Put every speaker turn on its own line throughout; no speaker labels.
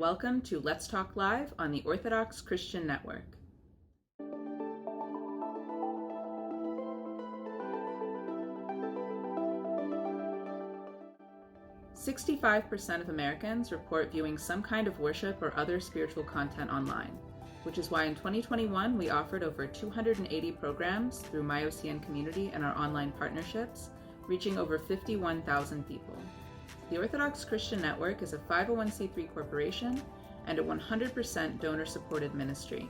Welcome to Let's Talk Live on the Orthodox Christian Network. "65% of Americans report viewing some kind of worship or other spiritual content online, which is why in 2021 we offered over 280 programs through MyOCN Community and our online partnerships, reaching over 51,000 people. The Orthodox Christian Network is a 501c3 corporation and a 100% donor-supported ministry.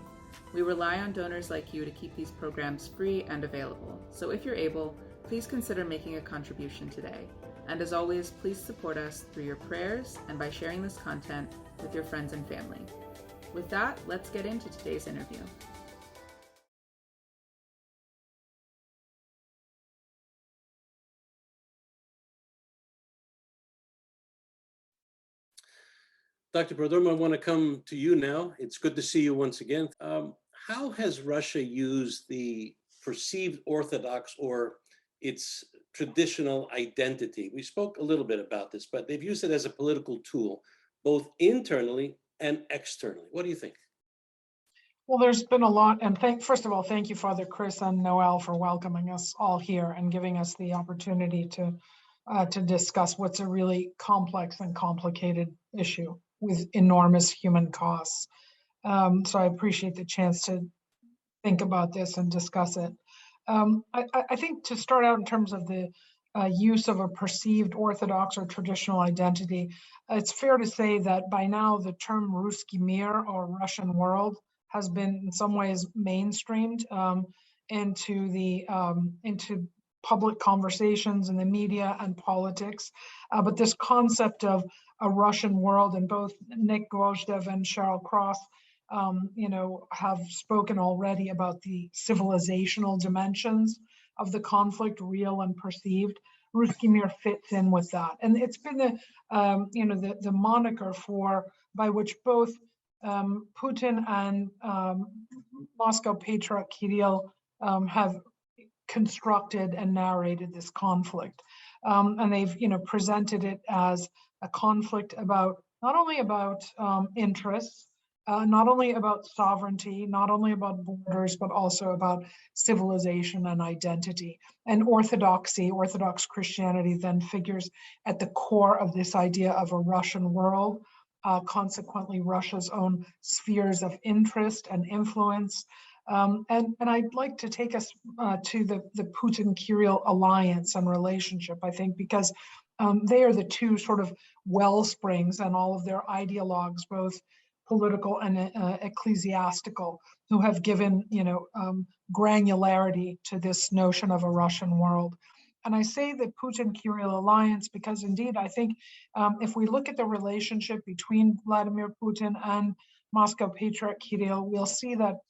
We rely on donors like you to keep these programs free and available, so if you're able, please consider making a contribution today. And as always, please support us through your prayers and by sharing this content with your friends and family. With that, let's get into today's interview.
Dr. Prodromou, I want to come to you now. It's good to see you once again. How has Russia used the perceived Orthodox or its traditional identity? We spoke a little bit about this, but they've used it as a political tool, both internally and externally. What do you think?
Well, there's been a lot, and first of all, thank you, Father Chris and Noel, for welcoming us all here and giving us the opportunity to discuss what's a really complex and complicated issue with enormous human costs. So I appreciate the chance to think about this and discuss it. I think to start out in terms of the use of a perceived Orthodox or traditional identity, it's fair to say that by now the term Ruski Mir or Russian world has been in some ways mainstreamed into public conversations in the media and politics. But this concept of a Russian world, and both Nikolas Gvosdev and Sharyl Cross have spoken already about the civilizational dimensions of the conflict, real and perceived. Ruski Mir fits in with that, and it's been the moniker by which both Putin and Moscow Patriarch Kirill have constructed and narrated this conflict, and they've presented it as a conflict about not only about interests, not only about sovereignty, not only about borders, but also about civilization and identity. And orthodoxy, Orthodox Christianity, then figures at the core of this idea of a Russian world, consequently Russia's own spheres of interest and influence. And I'd like to take us to the Putin-Kirill alliance and relationship, I think, because they are the two sort of well springs and all of their ideologues, both political and ecclesiastical, who have given granularity to this notion of a Russian world. And I say the Putin-Kirill alliance because indeed I think if we look at the relationship between Vladimir Putin and Moscow Patriarch Kirill, we'll see that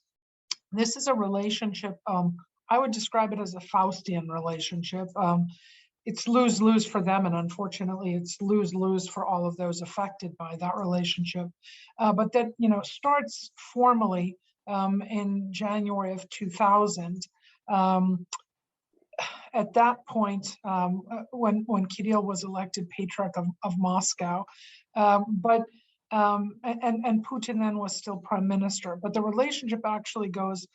this is a relationship, I would describe it as a Faustian relationship. It's lose-lose for them, and unfortunately it's lose-lose for all of those affected by that relationship. But that starts formally in January of 2000. At that point, when Kirill was elected Patriarch of Moscow, and Putin then was still prime minister. But the relationship actually goes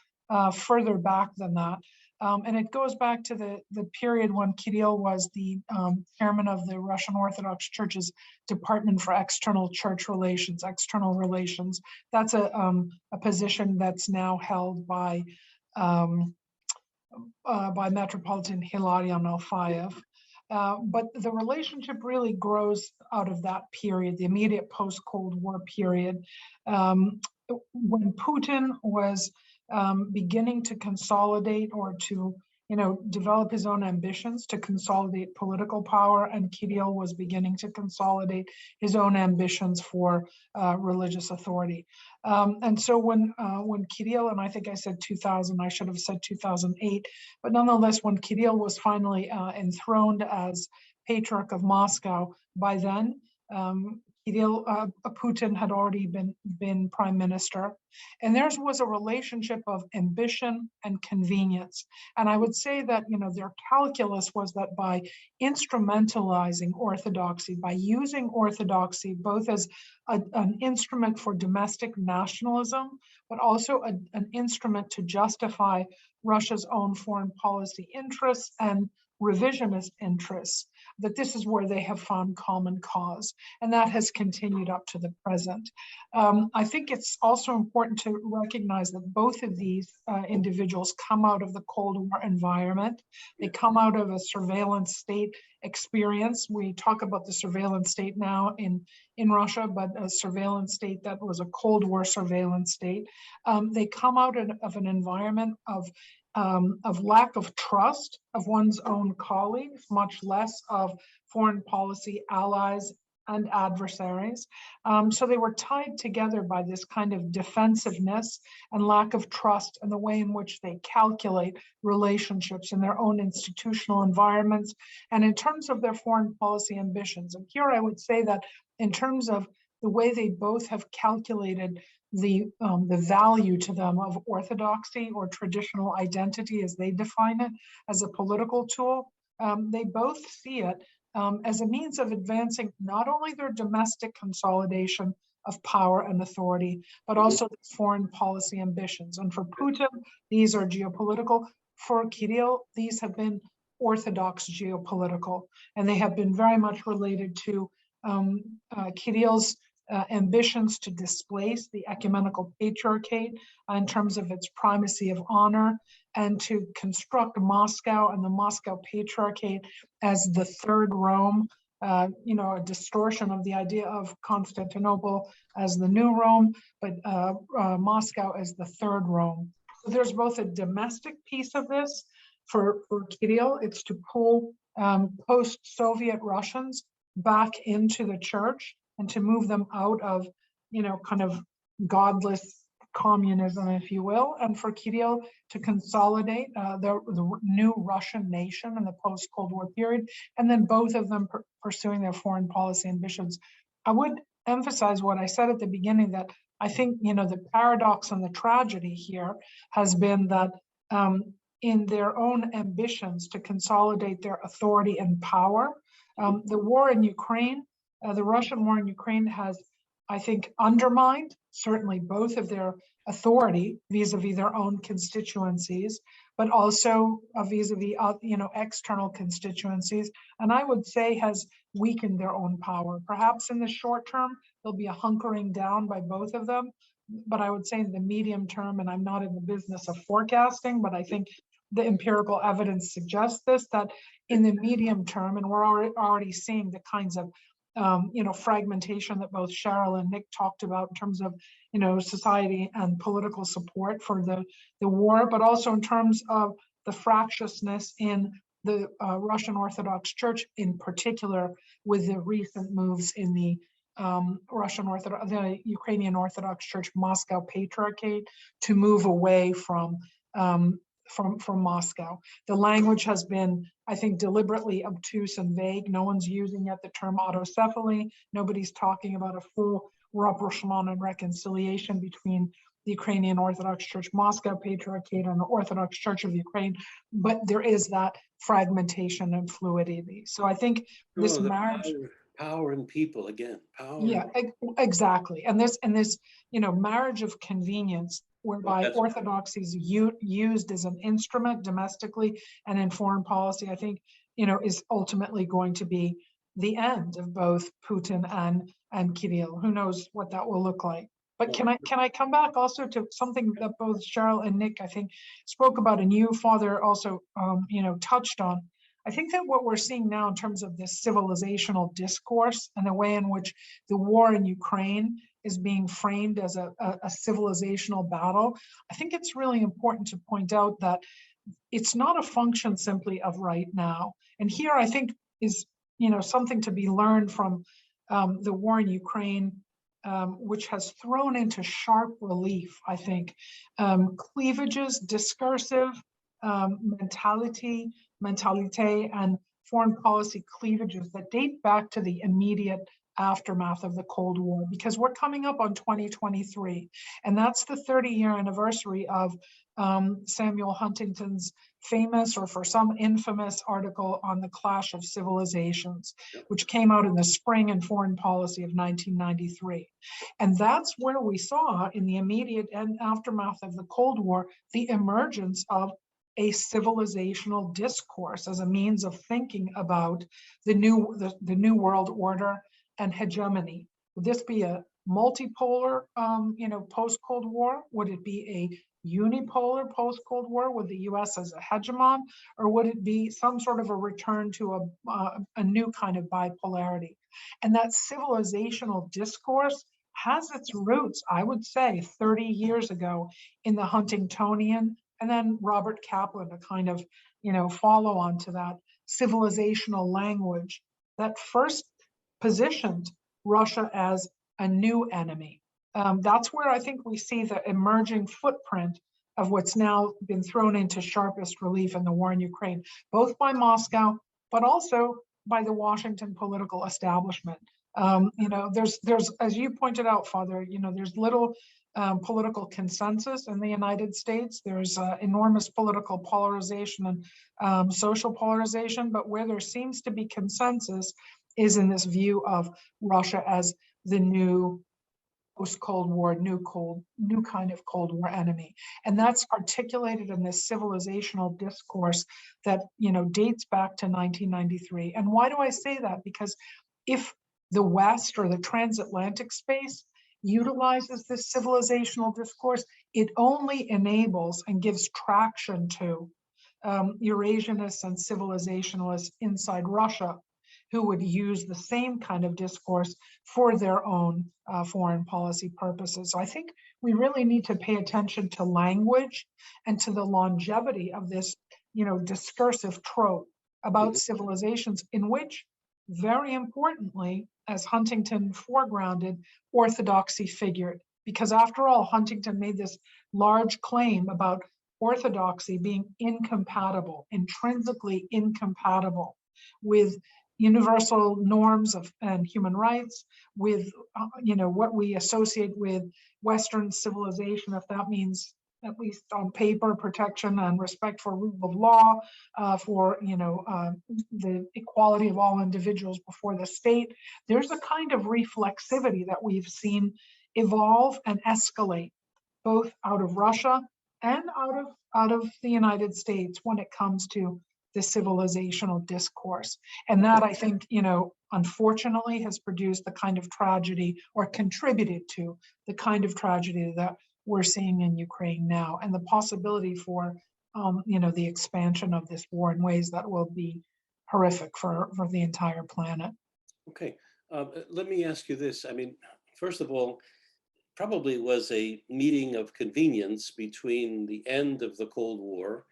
further back than that. And it goes back to the period when Kirill was the chairman of the Russian Orthodox Church's Department for External Church Relations, External Relations. That's a position that's now held by Metropolitan Hilarion Alfayev. But the relationship really grows out of that period, the immediate post-Cold War period, when Putin was beginning to consolidate or to develop his own ambitions to consolidate political power, and Kirill was beginning to consolidate his own ambitions for religious authority. And so when Kirill, and I think I said 2000, I should have said 2008, but nonetheless, when Kirill was finally enthroned as Patriarch of Moscow, by then Putin had already been prime minister, and theirs was a relationship of ambition and convenience. And I would say that their calculus was that by instrumentalizing orthodoxy, by using orthodoxy both as an instrument for domestic nationalism, but also an instrument to justify Russia's own foreign policy interests and revisionist interests, that this is where they have found common cause, and that has continued up to the present. I think it's also important to recognize that both of these individuals come out of the Cold War environment. They come out of a surveillance state experience. We talk about the surveillance state now in Russia, but a surveillance state that was a Cold War surveillance state. They come out of an environment of lack of trust of one's own colleagues, much less of foreign policy allies and adversaries. So they were tied together by this kind of defensiveness and lack of trust in the way in which they calculate relationships in their own institutional environments and in terms of their foreign policy ambitions. And here I would say that in terms of the way they both have calculated the value to them of orthodoxy or traditional identity as they define it as a political tool, they both see it as a means of advancing not only their domestic consolidation of power and authority, but also their foreign policy ambitions. And for Putin, these are geopolitical. For Kirill, these have been orthodox geopolitical, and they have been very much related to Kirill's ambitions to displace the ecumenical patriarchate in terms of its primacy of honor, and to construct Moscow and the Moscow patriarchate as the third Rome, a distortion of the idea of Constantinople as the new Rome, but Moscow as the third Rome. So there's both a domestic piece of this for Kirill. It's to pull post-Soviet Russians back into the church and to move them out of, kind of godless communism, if you will, and for Kirill to consolidate the new Russian nation in the post-Cold War period, and then both of them pursuing their foreign policy ambitions. I would emphasize what I said at the beginning, that I think, the paradox and the tragedy here has been that in their own ambitions to consolidate their authority and power, the war in Ukraine, the Russian war in Ukraine has, I think, undermined certainly both of their authority vis-a-vis their own constituencies, but also vis-a-vis external constituencies, and I would say has weakened their own power. Perhaps in the short term, there'll be a hunkering down by both of them, but I would say in the medium term, and I'm not in the business of forecasting, but I think the empirical evidence suggests this, that in the medium term, and we're already seeing the kinds of fragmentation that both Sharyl and Nick talked about in terms of, society and political support for the war, but also in terms of the fractiousness in the Russian Orthodox Church, in particular, with the recent moves in the the Ukrainian Orthodox Church Moscow Patriarchate to move away from Moscow. The language has been, I think, deliberately obtuse and vague. No one's using yet the term autocephaly. Nobody's talking about a full rapprochement and reconciliation between the Ukrainian Orthodox Church Moscow Patriarchate and the Orthodox Church of Ukraine, but there is that fragmentation and fluidity. So I think this marriage,
power and people again, power.
Yeah, exactly. And this marriage of convenience, whereby orthodoxy is used as an instrument domestically and in foreign policy, I think, is ultimately going to be the end of both Putin and Kirill. Who knows what that will look like? But can I come back also to something that both Sharyl and Nick, I think, spoke about, and you, Father, also touched on. I think that what we're seeing now in terms of this civilizational discourse and the way in which the war in Ukraine is being framed as a civilizational battle, I think it's really important to point out that it's not a function simply of right now. And here I think is something to be learned from the war in Ukraine, which has thrown into sharp relief, I think, cleavages, discursive mentality, and foreign policy cleavages that date back to the immediate aftermath of the Cold War, because we're coming up on 2023, and that's the 30-year anniversary of Samuel Huntington's famous, or for some infamous, article on the clash of civilizations, which came out in the Spring and Foreign Policy of 1993. And that's where we saw, in the immediate aftermath of the Cold War, the emergence of a civilizational discourse as a means of thinking about the new world order and hegemony. Would this be a multipolar, post-Cold War? Would it be a unipolar post-Cold War with the US as a hegemon? Or would it be some sort of a return to a new kind of bipolarity? And that civilizational discourse has its roots, I would say, 30 years ago in the Huntingtonian, and then Robert Kaplan, a kind of, follow on to that civilizational language that first positioned Russia as a new enemy. That's where I think we see the emerging footprint of what's now been thrown into sharpest relief in the war in Ukraine, both by Moscow, but also by the Washington political establishment. There's, as you pointed out, Father, there's little political consensus in the United States. There's enormous political polarization and social polarization, but where there seems to be consensus is in this view of Russia as the new post-Cold War, new kind of Cold War enemy. And that's articulated in this civilizational discourse that, dates back to 1993. And why do I say that? Because if the West or the transatlantic space utilizes this civilizational discourse, it only enables and gives traction to Eurasianists and civilizationalists inside Russia, who would use the same kind of discourse for their own foreign policy purposes. So I think we really need to pay attention to language and to the longevity of this, discursive trope about civilizations, in which, very importantly, as Huntington foregrounded, orthodoxy figured. Because after all, Huntington made this large claim about orthodoxy being incompatible, intrinsically incompatible with universal norms and human rights, with what we associate with Western civilization, if that means, at least on paper, protection and respect for rule of law, for the equality of all individuals before the state. There's a kind of reflexivity that we've seen evolve and escalate, both out of Russia and out of the United States when it comes to the civilizational discourse. And that, I think, unfortunately has produced the kind of tragedy, or contributed to the kind of tragedy that we're seeing in Ukraine now, and the possibility for, the expansion of this war in ways that will be horrific for the entire planet.
Okay, let me ask you this. I mean, first of all, probably was a meeting of convenience between the end of the Cold War,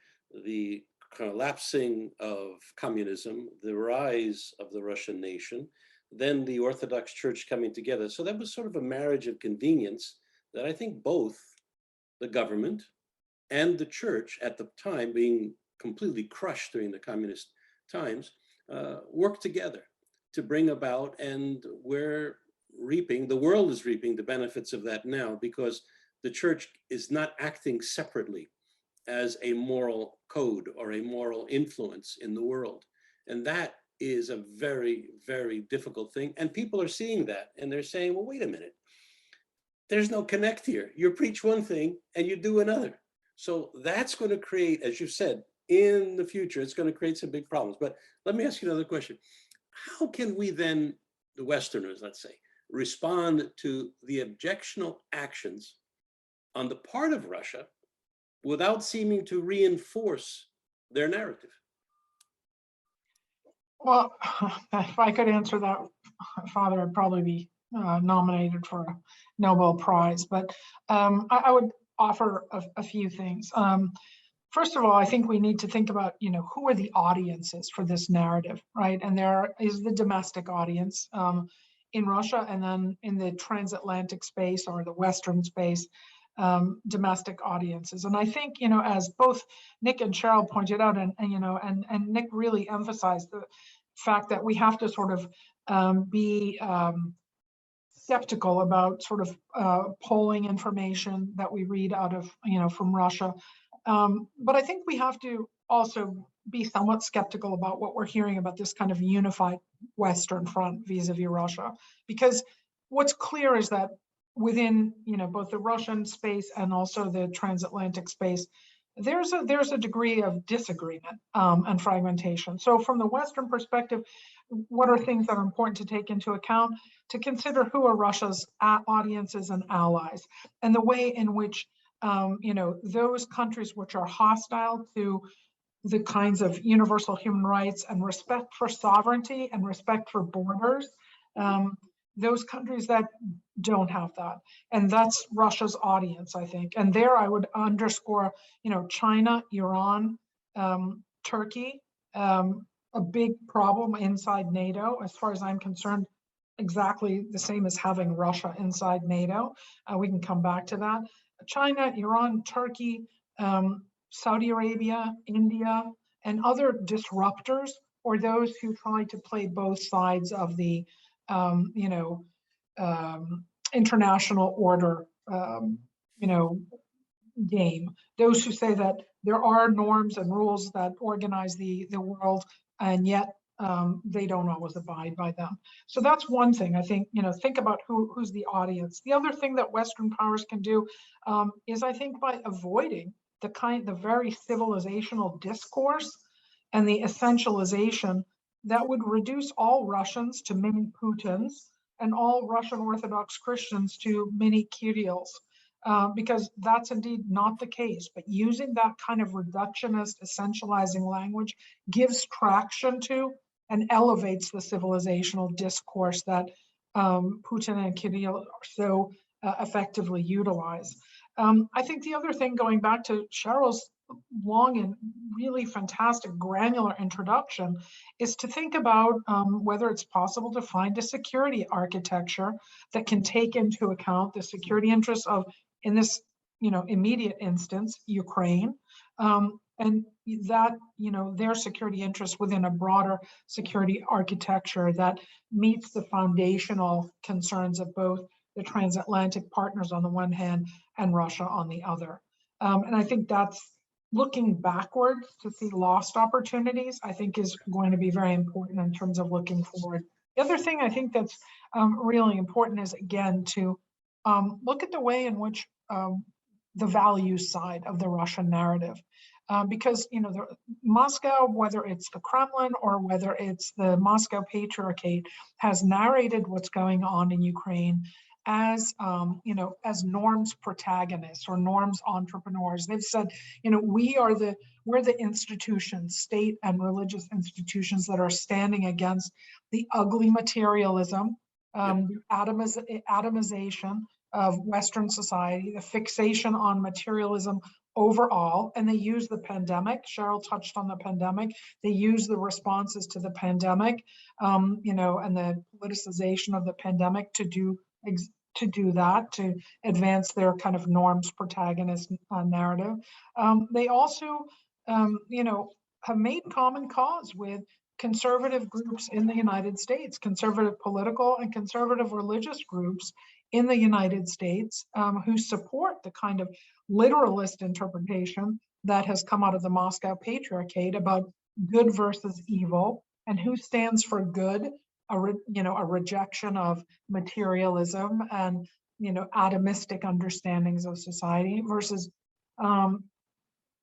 the collapsing of communism, the rise of the Russian nation, then the Orthodox Church coming together. So that was sort of a marriage of convenience that I think both the government and the church, at the time being completely crushed during the communist times, worked together to bring about, and we're reaping, the world is reaping the benefits of that now, because the church is not acting separately as a moral code or a moral influence in the world. And that is a very, very difficult thing. And people are seeing that, and they're saying, well, wait a minute. There's no connect here. You preach one thing and you do another. So that's going to create, as you said, in the future, it's going to create some big problems. But let me ask you another question. How can we then, the Westerners, let's say, respond to the objectionable actions on the part of Russia without seeming to reinforce their narrative?
Well, if I could answer that, Father, I'd probably be nominated for a Nobel Prize. But I would offer a few things. First of all, I think we need to think about, who are the audiences for this narrative, right? And there is the domestic audience in Russia, and then in the transatlantic space or the Western space, domestic audiences. And I think, as both Nick and Sharyl pointed out, and Nick really emphasized, fact that we have to sort of be skeptical about sort of polling information that we read out of, from Russia. But I think we have to also be somewhat skeptical about what we're hearing about this kind of unified Western front vis-a-vis Russia, because what's clear is that within, both the Russian space and also the transatlantic space, there's a degree of disagreement and fragmentation. So from the Western perspective, what are things that are important to take into account? To consider who are Russia's audiences and allies, and the way in which those countries which are hostile to the kinds of universal human rights and respect for sovereignty and respect for borders, those countries that don't have that. And that's Russia's audience, I think. And there I would underscore, China, Iran, Turkey, a big problem inside NATO, as far as I'm concerned, exactly the same as having Russia inside NATO. We can come back to that. China, Iran, Turkey, Saudi Arabia, India, and other disruptors, or those who try to play both sides of the international order, game. Those who say that there are norms and rules that organize the world, and yet they don't always abide by them. So that's one thing. I think, think about who's the audience. The other thing that Western powers can do is, I think, by avoiding the very civilizational discourse and the essentialization that would reduce all Russians to mini Putins and all Russian Orthodox Christians to mini Kirills, because that's indeed not the case. But using that kind of reductionist, essentializing language gives traction to and elevates the civilizational discourse that Putin and Kirill so effectively utilize. I think the other thing, going back to Sharyl's long and really fantastic granular introduction, is to think about whether it's possible to find a security architecture that can take into account the security interests of, in this immediate instance, Ukraine, and that their security interests within a broader security architecture that meets the foundational concerns of both the transatlantic partners on the one hand and Russia on the other. And I think that's, looking backwards to see lost opportunities, I think is going to be very important in terms of looking forward. The other thing I think that's really important is, again, to look at the way in which the value side of the Russian narrative, because Moscow, whether it's the Kremlin or whether it's the Moscow Patriarchate, has narrated what's going on in Ukraine as as norms protagonists or norms entrepreneurs. They've said, we're the institutions, state and religious institutions, that are standing against the ugly materialism, the atomization of Western society, the fixation on materialism overall. And they use the pandemic. Sharyl touched on the pandemic. They use the responses to the pandemic, and the politicization of the pandemic to do that, to advance their kind of norms protagonist narrative. They also, have made common cause with conservative groups in the United States, conservative political and conservative religious groups in the United States, who support the kind of literalist interpretation that has come out of the Moscow Patriarchate about good versus evil, and who stands for good, a rejection of materialism and atomistic understandings of society,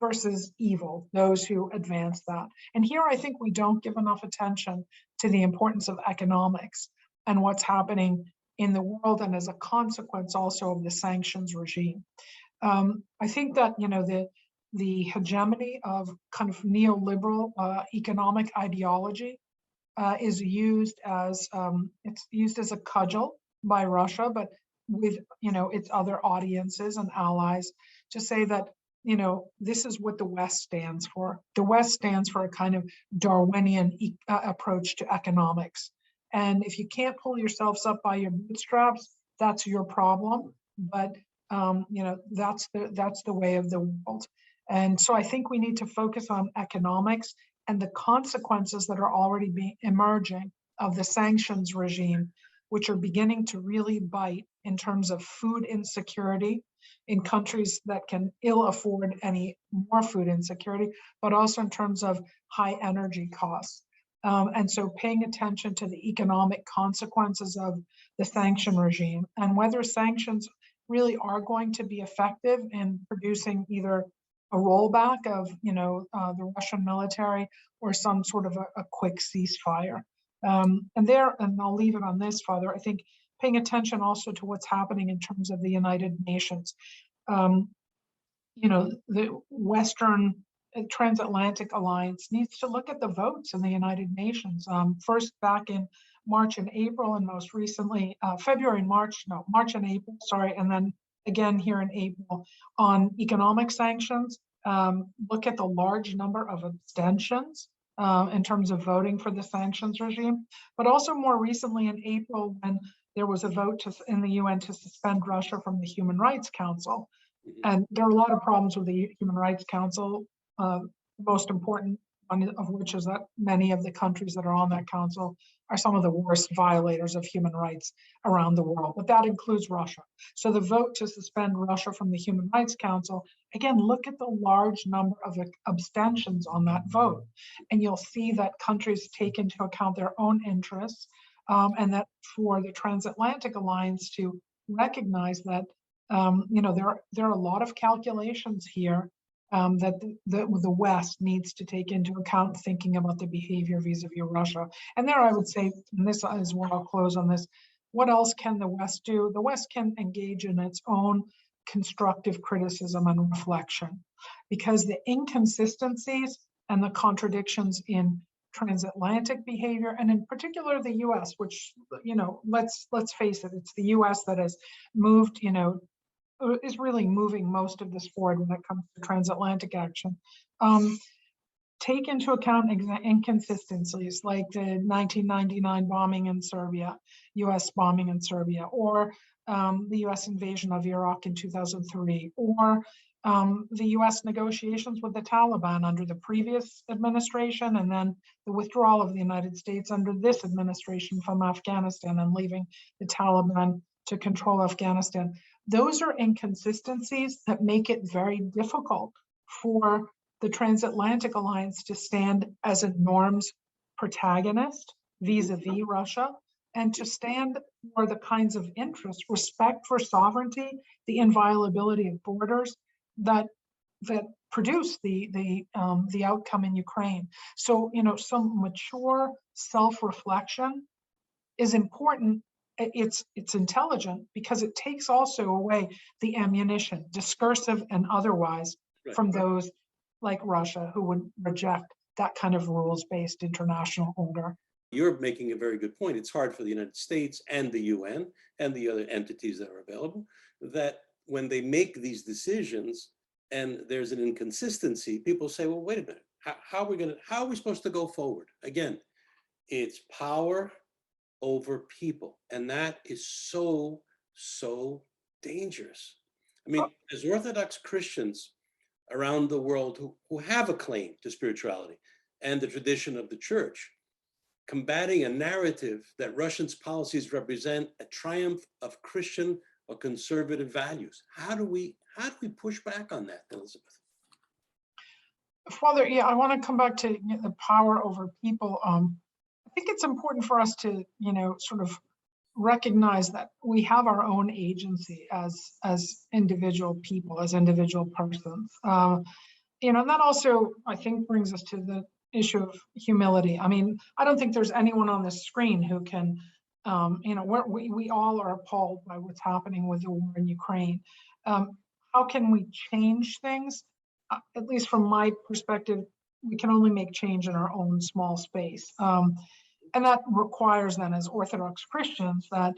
versus evil, those who advance that. And here I think we don't give enough attention to the importance of economics and what's happening in the world, and as a consequence also of the sanctions regime. I think that the hegemony of kind of neoliberal economic ideology is used as a cudgel by Russia, but with its other audiences and allies, to say that this is what the West stands for. The West stands for a kind of Darwinian approach to economics, and if you can't pull yourselves up by your bootstraps, that's your problem. But that's the way of the world. And so I think we need to focus on economics and the consequences that are already emerging of the sanctions regime, which are beginning to really bite in terms of food insecurity in countries that can ill afford any more food insecurity, but also in terms of high energy costs. And so paying attention to the economic consequences of the sanction regime and whether sanctions really are going to be effective in producing either a rollback of the Russian military or some sort of a quick ceasefire. And I'll leave it on this, Father, I think paying attention also to what's happening in terms of the United Nations. The Western Transatlantic Alliance needs to look at the votes in the United Nations. First back in March and April, and most recently March and April, sorry, and then again here in April on economic sanctions. Look at the large number of abstentions in terms of voting for the sanctions regime, but also more recently in April when there was a vote in the UN to suspend Russia from the Human Rights Council. And there are a lot of problems with the Human Rights Council. Most important one of which is that many of the countries that are on that council are some of the worst violators of human rights around the world, but that includes Russia. So the vote to suspend Russia from the Human Rights Council, again, look at the large number of abstentions on that vote, and you'll see that countries take into account their own interests, and that for the Transatlantic Alliance to recognize that there are a lot of calculations here that the West needs to take into account thinking about the behavior vis-a-vis Russia. And there I would say, and this is where I'll close on this, what else can the West do? The West can engage in its own constructive criticism and reflection, because the inconsistencies and the contradictions in transatlantic behavior, and in particular the US, which, let's face it, it's the US that has moved, is really moving most of this forward when it comes to transatlantic action. Take into account inconsistencies like the 1999 bombing in Serbia, US bombing in Serbia, or the US invasion of Iraq in 2003, or the US negotiations with the Taliban under the previous administration, and then the withdrawal of the United States under this administration from Afghanistan and leaving the Taliban to control Afghanistan. Those are inconsistencies that make it very difficult for the Transatlantic Alliance to stand as a norms protagonist vis-a-vis Russia, and to stand for the kinds of interests, respect for sovereignty, the inviolability of borders that produce the outcome in Ukraine. So, some mature self-reflection is important. It's intelligent because it takes also away the ammunition, discursive and otherwise, from those like Russia who would reject that kind of rules-based international order.
You're making a very good point. It's hard for the United States and the UN and the other entities that are available, that when they make these decisions and there's an inconsistency, people say, well, wait a minute, how are we supposed to go forward? Again, it's power over people. And that is so, so dangerous. I mean, as Orthodox Christians around the world who have a claim to spirituality and the tradition of the church, combating a narrative that Russia's policies represent a triumph of Christian or conservative values. How do we push back on that, Elizabeth?
Father, I want to come back to the power over people. I think it's important for us to, sort of recognize that we have our own agency as individual people, as individual persons. And that also, I think, brings us to the issue of humility. I mean, I don't think there's anyone on this screen who can, we all are appalled by what's happening with the war in Ukraine. How can we change things? At least from my perspective, we can only make change in our own small space. And that requires then, as Orthodox Christians, that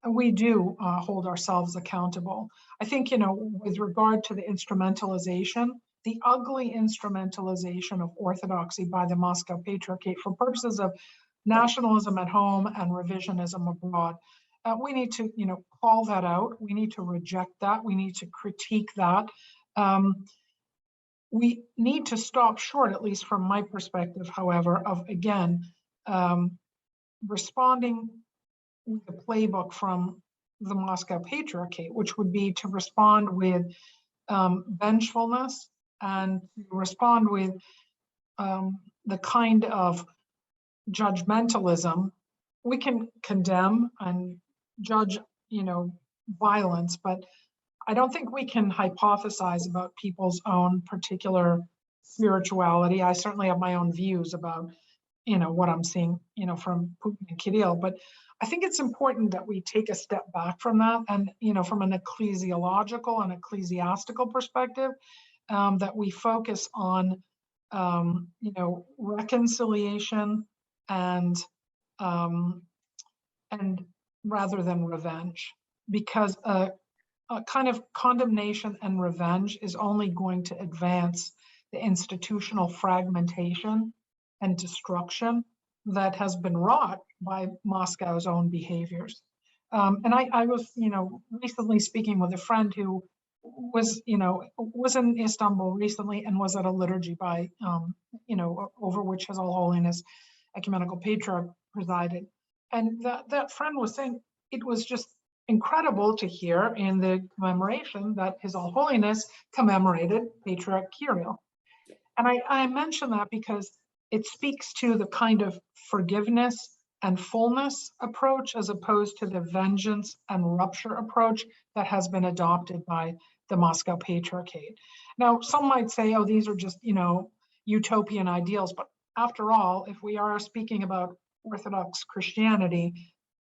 we do hold ourselves accountable. I think, with regard to the instrumentalization, the ugly instrumentalization of Orthodoxy by the Moscow Patriarchate for purposes of nationalism at home and revisionism abroad, we need to, call that out. We need to reject that. We need to critique that. we need to stop short, at least from my perspective, however, of again responding with the playbook from the Moscow Patriarchate, which would be to respond with vengefulness and to respond with the kind of judgmentalism. We can condemn and judge, violence, but I don't think we can hypothesize about people's own particular spirituality. I certainly have my own views about, what I'm seeing, from Putin and Kirill, but I think it's important that we take a step back from that and, from an ecclesiological and ecclesiastical perspective, that we focus on, reconciliation and rather than revenge, because a kind of condemnation and revenge is only going to advance the institutional fragmentation and destruction that has been wrought by Moscow's own behaviors. And I was, recently speaking with a friend who was in Istanbul recently and was at a liturgy by, over which His Holiness Ecumenical Patriarch presided. And that friend was saying it was just incredible to hear in the commemoration that His Holiness commemorated Patriarch Kirill. And I mention that because it speaks to the kind of forgiveness and fullness approach as opposed to the vengeance and rupture approach that has been adopted by the Moscow Patriarchate. Now, some might say, oh, these are just, utopian ideals. But after all, if we are speaking about Orthodox Christianity,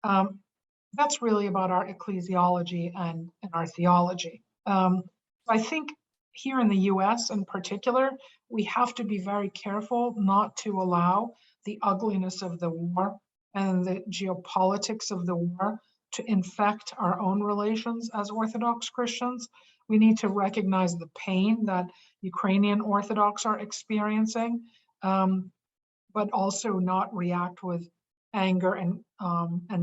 that's really about our ecclesiology and our theology. I think here in the US in particular, we have to be very careful not to allow the ugliness of the war and the geopolitics of the war to infect our own relations as Orthodox Christians. We need to recognize the pain that Ukrainian Orthodox are experiencing, but also not react with anger and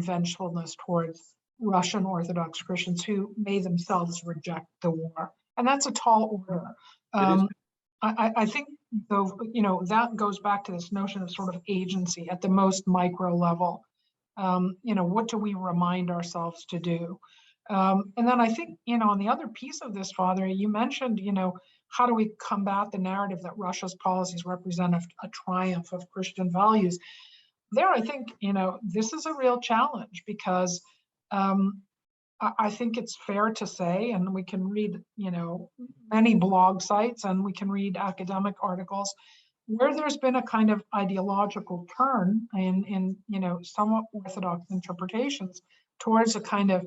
vengefulness towards Russian Orthodox Christians who may themselves reject the war. And that's a tall order. I think, though, that goes back to this notion of sort of agency at the most micro level. What do we remind ourselves to do? And then I think, on the other piece of this, Father, you mentioned, how do we combat the narrative that Russia's policies represent a triumph of Christian values? There, I think, this is a real challenge because I think it's fair to say, and we can read, many blog sites and we can read academic articles where there's been a kind of ideological turn in somewhat Orthodox interpretations towards a kind of,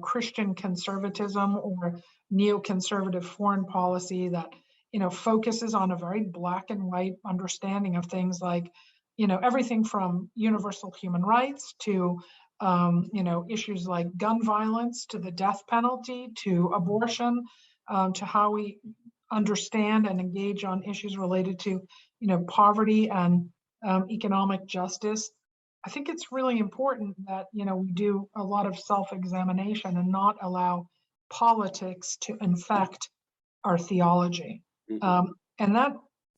Christian conservatism or neoconservative foreign policy that, focuses on a very black and white understanding of things like, everything from universal human rights to issues like gun violence, to the death penalty, to abortion, to how we understand and engage on issues related to, poverty and economic justice. I think it's really important that, we do a lot of self-examination and not allow politics to infect our theology.
Mhm.
And that,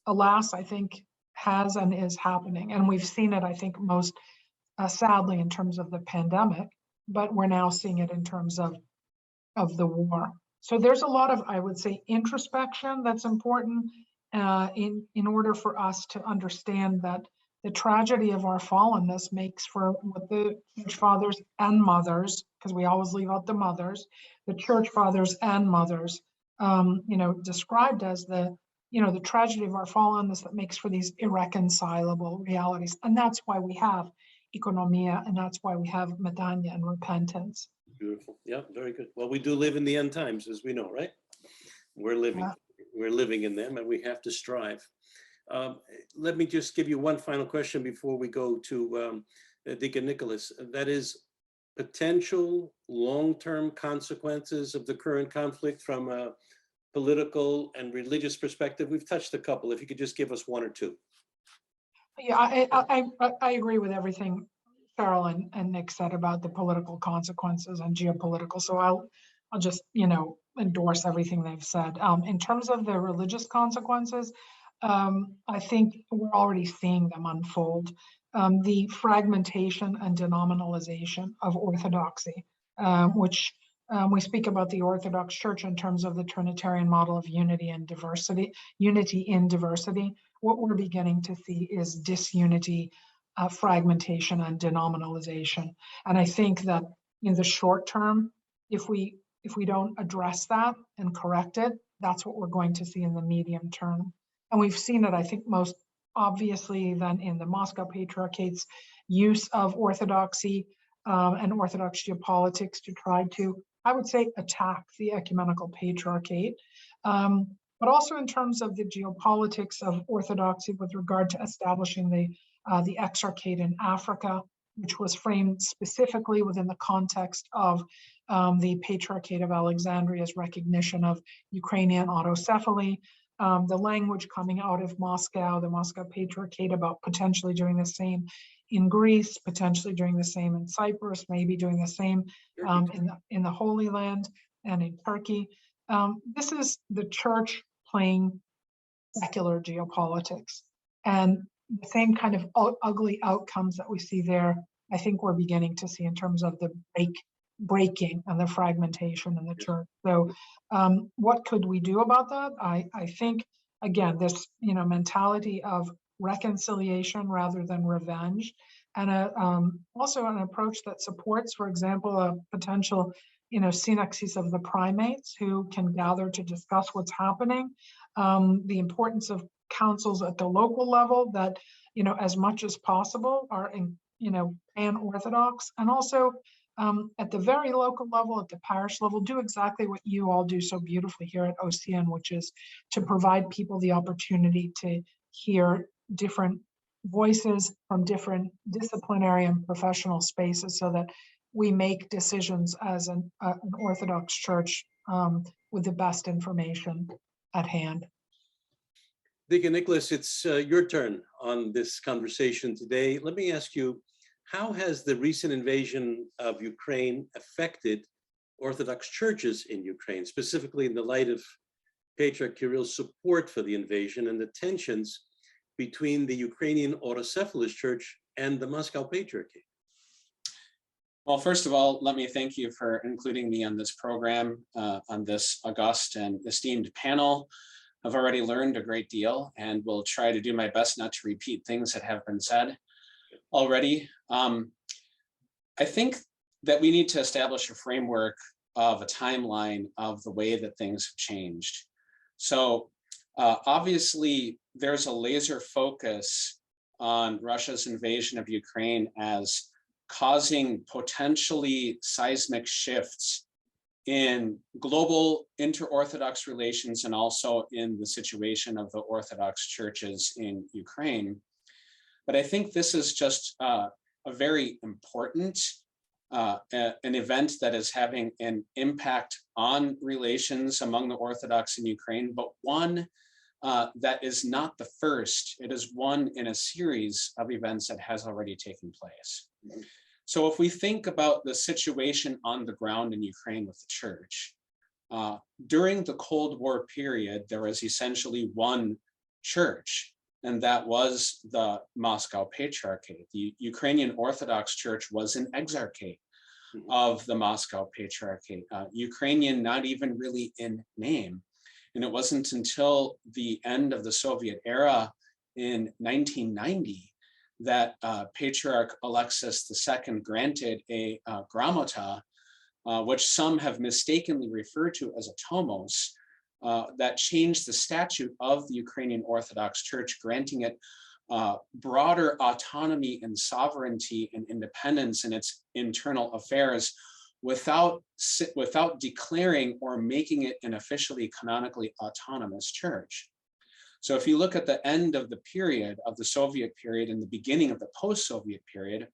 alas, I think has and is happening. And we've seen it, I think, most sadly in terms of the pandemic, but we're now seeing it in terms of the war. So there's a lot of, I would say, introspection that's important in order for us to understand that the tragedy of our fallenness makes for what the church fathers and mothers, because we always leave out the mothers, the church fathers and mothers, described as the tragedy of our fallenness that makes for these irreconcilable realities. And that's why we have economia, and that's why we have medania and repentance.
Beautiful. Yeah, very good. Well, we do live in the end times, as we know, right? We're living in them, and we have to strive. Let me just give you one final question before we go to Deacon Nikolas. That is potential long-term consequences of the current conflict from a political and religious perspective. We've touched a couple. If you could just give us one or two.
Yeah, I agree with everything Sharyl and Nick said about the political consequences and geopolitical. So I'll just, endorse everything they've said. In terms of the religious consequences, I think we're already seeing them unfold. The fragmentation and denominalization of orthodoxy, which we speak about the Orthodox Church in terms of the Trinitarian model of unity and diversity, unity in diversity. What we're beginning to see is disunity, fragmentation, and denominalization. And I think that in the short term, if we don't address that and correct it, that's what we're going to see in the medium term. And we've seen it, I think, most obviously then in the Moscow Patriarchate's use of orthodoxy and Orthodox geopolitics to try to, I would say, attack the ecumenical patriarchate. But also in terms of the geopolitics of orthodoxy with regard to establishing the exarchate in Africa, which was framed specifically within the context of the Patriarchate of Alexandria's recognition of Ukrainian autocephaly, the language coming out of Moscow, the Moscow Patriarchate about potentially doing the same in Greece, potentially doing the same in Cyprus, maybe doing the same in the Holy Land and in Turkey. This is the church playing secular geopolitics. And the same kind of ugly outcomes that we see there, I think we're beginning to see in terms of the breaking and the fragmentation in the church. So what could we do about that? I think, again, this mentality of reconciliation rather than revenge, and also an approach that supports, for example, a potential synaxis of the primates who can gather to discuss what's happening, the importance of councils at the local level that as much as possible are pan-Orthodox, and also at the very local level, at the parish level, do exactly what you all do so beautifully here at OCN, which is to provide people the opportunity to hear different voices from different disciplinary and professional spaces so that we make decisions as an Orthodox church with the best information at hand.
Deacon Nikolas, it's your turn on this conversation today. Let me ask you, how has the recent invasion of Ukraine affected Orthodox churches in Ukraine, specifically in the light of Patriarch Kirill's support for the invasion and the tensions between the Ukrainian Autocephalous Church and the Moscow Patriarchy?
Well, first of all, let me thank you for including me on this program, on this august and esteemed panel. I've already learned a great deal and will try to do my best not to repeat things that have been said already. I think that we need to establish a framework of a timeline of the way that things have changed. So obviously, there's a laser focus on Russia's invasion of Ukraine as causing potentially seismic shifts in global inter-Orthodox relations and also in the situation of the Orthodox churches in Ukraine. But I think this is just a very important an event that is having an impact on relations among the Orthodox in Ukraine, but one that is not the first. It is one in a series of events that has already taken place. So if we think about the situation on the ground in Ukraine with the church, during the Cold War period, there was essentially one church, and that was the Moscow Patriarchate. The Ukrainian Orthodox Church was an exarchate of the Moscow Patriarchate, Ukrainian not even really in name. And it wasn't until the end of the Soviet era in 1990 that Patriarch Alexis II granted a gramota, which some have mistakenly referred to as a tomos, that changed the statute of the Ukrainian Orthodox Church, granting it broader autonomy and sovereignty and independence in its internal affairs without declaring or making it an officially canonically autonomous church. So if you look at the end of the period of the Soviet period and the beginning of the post-Soviet period,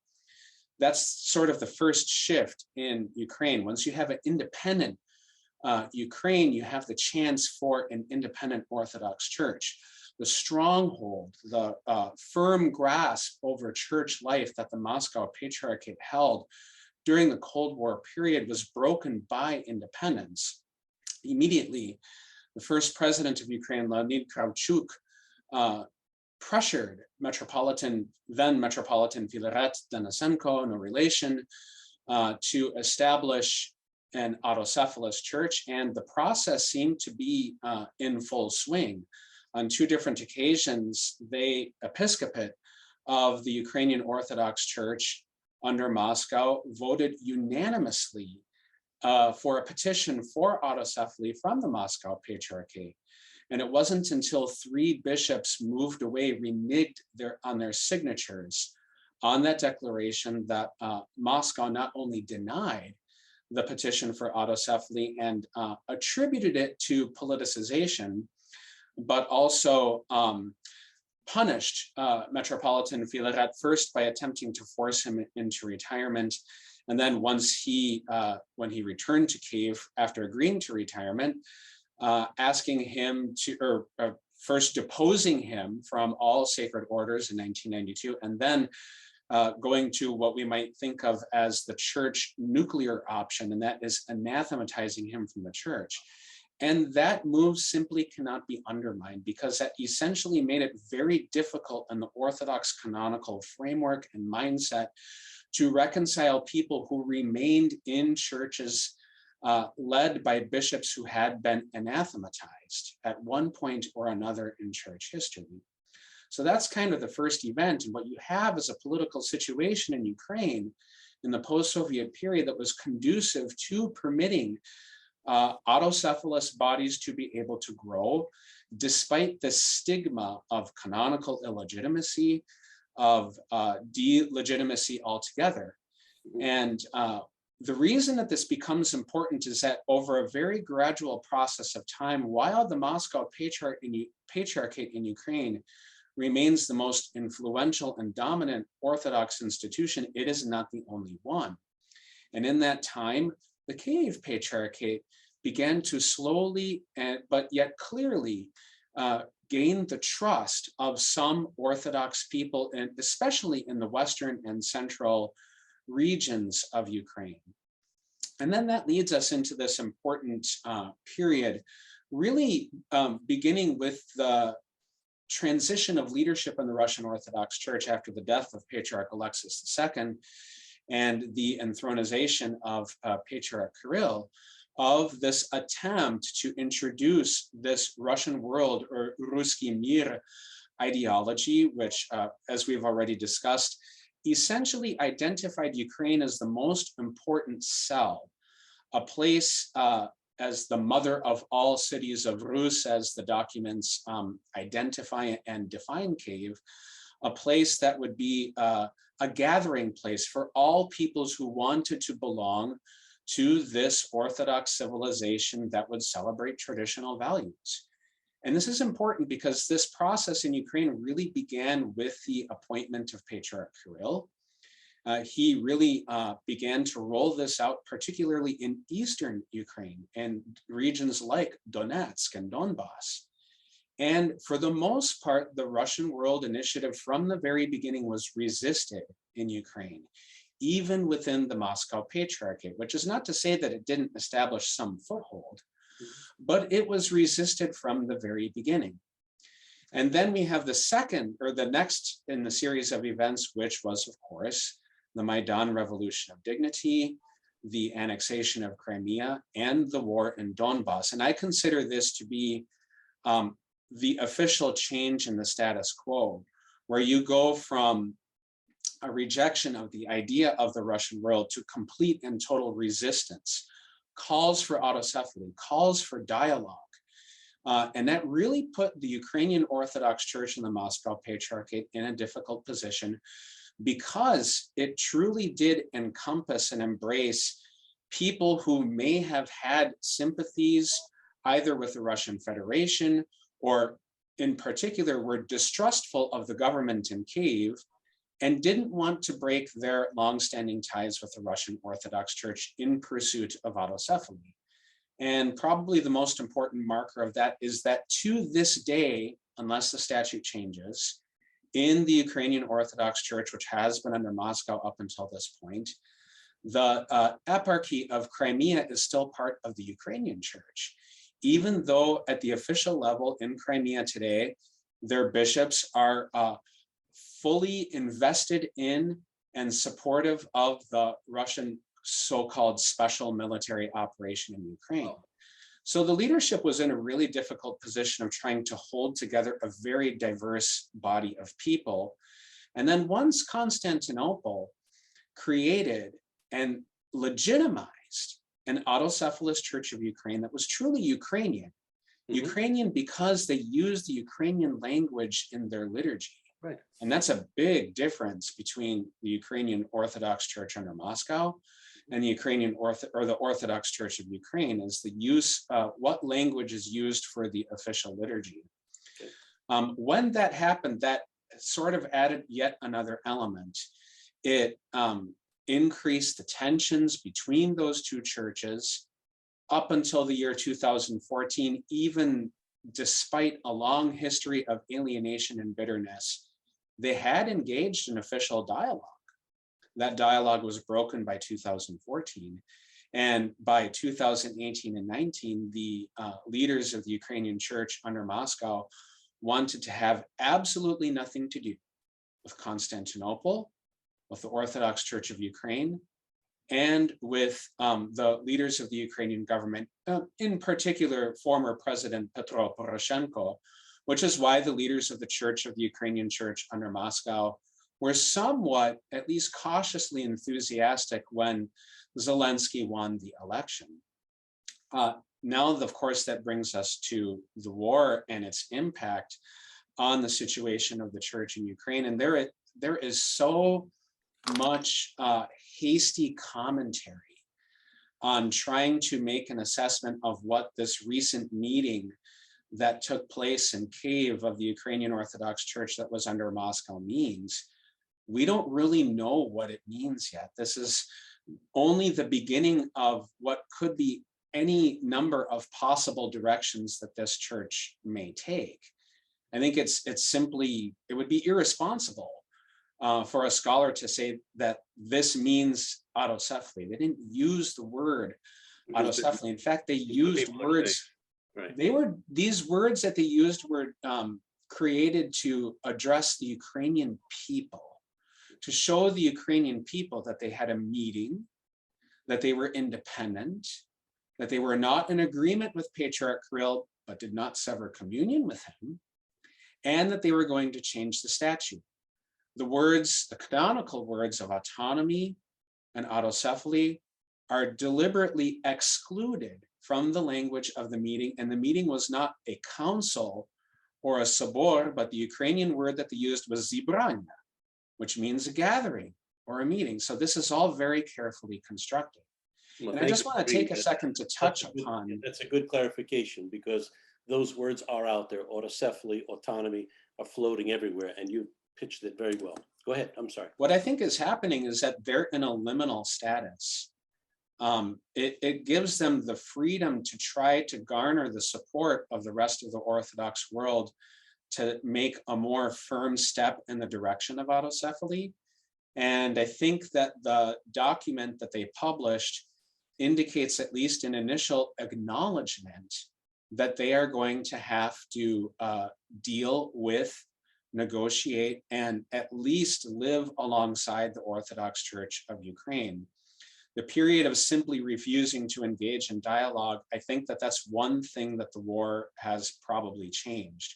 that's sort of the first shift in Ukraine. Once you have an independent Ukraine, you have the chance for an independent Orthodox church. The stronghold, the firm grasp over church life that the Moscow Patriarchate held during the Cold War period was broken by independence. immediately, the first president of Ukraine, Leonid Kravchuk, pressured then Metropolitan Filaret Denysenko, no relation, to establish an Autocephalous church, and the process seemed to be in full swing. On two different occasions, the episcopate of the Ukrainian Orthodox Church under Moscow voted unanimously for a petition for autocephaly from the Moscow Patriarchy. And it wasn't until 3 bishops moved away, reneged on their signatures on that declaration, that Moscow not only denied the petition for autocephaly and attributed it to politicization, but also punished Metropolitan Filaret first by attempting to force him into retirement. And then once when he returned to Kyiv after agreeing to retirement, asking him to, or first deposing him from all sacred orders in 1992, and then going to what we might think of as the church nuclear option, and that is anathematizing him from the church. And that move simply cannot be undermined, because that essentially made it very difficult in the Orthodox canonical framework and mindset to reconcile people who remained in churches led by bishops who had been anathematized at one point or another in church history. So that's kind of the first event. And what you have is a political situation in Ukraine in the post-Soviet period that was conducive to permitting autocephalous bodies to be able to grow, despite the stigma of canonical illegitimacy, of delegitimacy altogether. And the reason that this becomes important is that over a very gradual process of time, while the Moscow Patriarchate in Ukraine remains the most influential and dominant Orthodox institution, it is not the only one. And in that time, the Kyiv Patriarchate began to slowly, but yet clearly, gain the trust of some Orthodox people, and especially in the Western and Central regions of Ukraine. And then that leads us into this important period, really beginning with the transition of leadership in the Russian Orthodox Church after the death of Patriarch Alexis II and the enthronization of Patriarch Kirill, of this attempt to introduce this Russian world, or Ruski Mir ideology, which, as we've already discussed, essentially identified Ukraine as the most important cell, a place as the mother of all cities of Rus, as the documents identify and define Kyiv, a place that would be a gathering place for all peoples who wanted to belong to this Orthodox civilization that would celebrate traditional values. And this is important because this process in Ukraine really began with the appointment of Patriarch Kirill. He really began to roll this out, particularly in eastern Ukraine and regions like Donetsk and Donbass. And for the most part, the Russian World Initiative from the very beginning was resisted in Ukraine, even within the Moscow Patriarchate, which is not to say that it didn't establish some foothold, but it was resisted from the very beginning. And then we have the second, or the next in the series of events, which was, of course, the Maidan Revolution of Dignity, the annexation of Crimea, and the war in Donbass. And I consider this to be the official change in the status quo, where you go from a rejection of the idea of the Russian world to complete and total resistance, calls for autocephaly, calls for dialogue. And that really put the Ukrainian Orthodox Church and the Moscow Patriarchate in a difficult position, because it truly did encompass and embrace people who may have had sympathies either with the Russian Federation, or in particular were distrustful of the government in Kyiv and didn't want to break their longstanding ties with the Russian Orthodox Church in pursuit of autocephaly. And probably the most important marker of that is that to this day, unless the statute changes, in the Ukrainian Orthodox Church, which has been under Moscow up until this point, The Eparchy of Crimea is still part of the Ukrainian church, even though at the official level in Crimea today, their bishops are fully invested in and supportive of the Russian so-called special military operation in Ukraine. So the leadership was in a really difficult position of trying to hold together a very diverse body of people. And then once Constantinople created and legitimized an Autocephalous Church of Ukraine that was truly Ukrainian, Ukrainian because they used the Ukrainian language in their liturgy.
Right.
And that's a big difference between the Ukrainian Orthodox Church under Moscow and the Ukrainian the Orthodox Church of Ukraine, is the use, what language is used for the official liturgy. When that happened, that sort of added yet another element. It increased the tensions between those two churches up until the year 2014, even despite a long history of alienation and bitterness. They had engaged in official dialogue. That dialogue was broken by 2014. And by 2018 and 19, the leaders of the Ukrainian church under Moscow wanted to have absolutely nothing to do with Constantinople, with the Orthodox Church of Ukraine, and with the leaders of the Ukrainian government, in particular, former President Petro Poroshenko, which is why the leaders of the Church of the Ukrainian Church under Moscow were somewhat, at least cautiously enthusiastic when Zelensky won the election. Now, of course, that brings us to the war and its impact on the situation of the church in Ukraine. And there is so much hasty commentary on trying to make an assessment of what this recent meeting that took place in Kyiv of the Ukrainian Orthodox Church that was under Moscow means. We don't really know what it means yet. This is only the beginning of what could be any number of possible directions that this church may take. I think it would be irresponsible for a scholar to say that this means autocephaly. They didn't use the word autocephaly. In fact, they used words. Right. These words that they used were created to address the Ukrainian people, to show the Ukrainian people that they had a meeting, that they were independent, that they were not in agreement with Patriarch Kirill, but did not sever communion with him, and that they were going to change the statute. The words, the canonical words of autonomy and autocephaly are deliberately excluded from the language of the meeting, and the meeting was not a council or a sobor, but the Ukrainian word that they used was zibranya, which means a gathering or a meeting. So this is all very carefully constructed.
Well,
and I just want to take a second to touch upon.
That's a good clarification, because those words are out there. Autocephaly, autonomy are floating everywhere, and you pitched it very well. Go ahead, I'm sorry.
What I think is happening is that they're in a liminal status. It gives them the freedom to try to garner the support of the rest of the Orthodox world to make a more firm step in the direction of autocephaly. And I think that the document that they published indicates at least an initial acknowledgement that they are going to have to deal with, negotiate, and at least live alongside the Orthodox Church of Ukraine. The period of simply refusing to engage in dialogue, I think that that's one thing that the war has probably changed.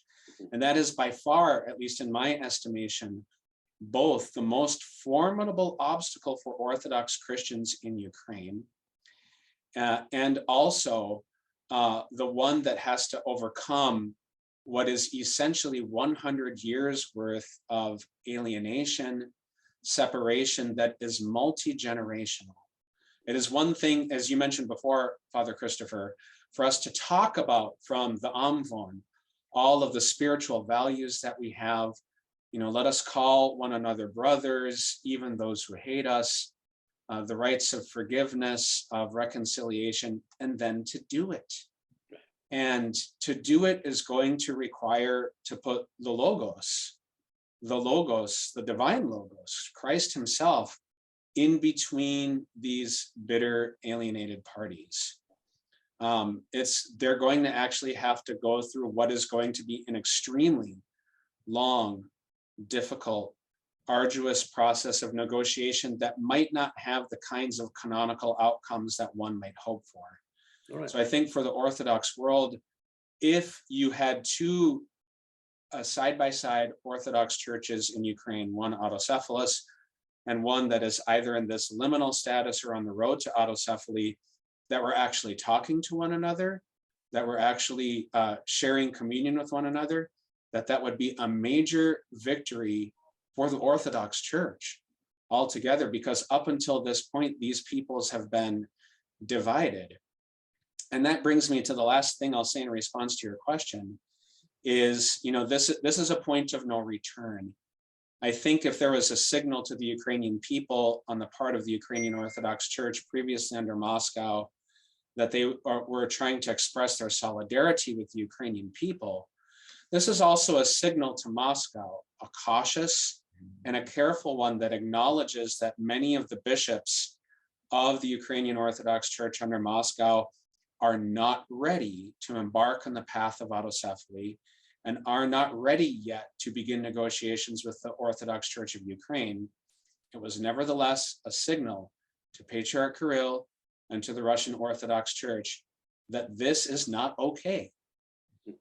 And that is by far, at least in my estimation, both the most formidable obstacle for Orthodox Christians in Ukraine, and also the one that has to overcome what is essentially 100 years worth of alienation, separation that is multi-generational. It is one thing, as you mentioned before, Father Christopher, for us to talk about from the Amvon, all of the spiritual values that we have. You know, let us call one another brothers, even those who hate us, the rights of forgiveness, of reconciliation, and then to do it. And to do it is going to require to put the Logos, the divine Logos, Christ himself, in between these bitter, alienated parties. They're going to actually have to go through what is going to be an extremely long, difficult, arduous process of negotiation that might not have the kinds of canonical outcomes that one might hope for.
All right.
So I think for the Orthodox world, if you had two side-by-side Orthodox churches in Ukraine, one autocephalous and one that is either in this liminal status or on the road to autocephaly, that were actually talking to one another, that were actually sharing communion with one another, that would be a major victory for the Orthodox Church altogether, because up until this point, these peoples have been divided. And that brings me to the last thing I'll say in response to your question is, this is a point of no return. I think if there was a signal to the Ukrainian people on the part of the Ukrainian Orthodox Church previously under Moscow, that they were trying to express their solidarity with the Ukrainian people, this is also a signal to Moscow, a cautious and a careful one that acknowledges that many of the bishops of the Ukrainian Orthodox Church under Moscow are not ready to embark on the path of autocephaly and are not ready yet to begin negotiations with the Orthodox Church of Ukraine. It was nevertheless a signal to Patriarch Kirill and to the Russian Orthodox Church that this is not okay.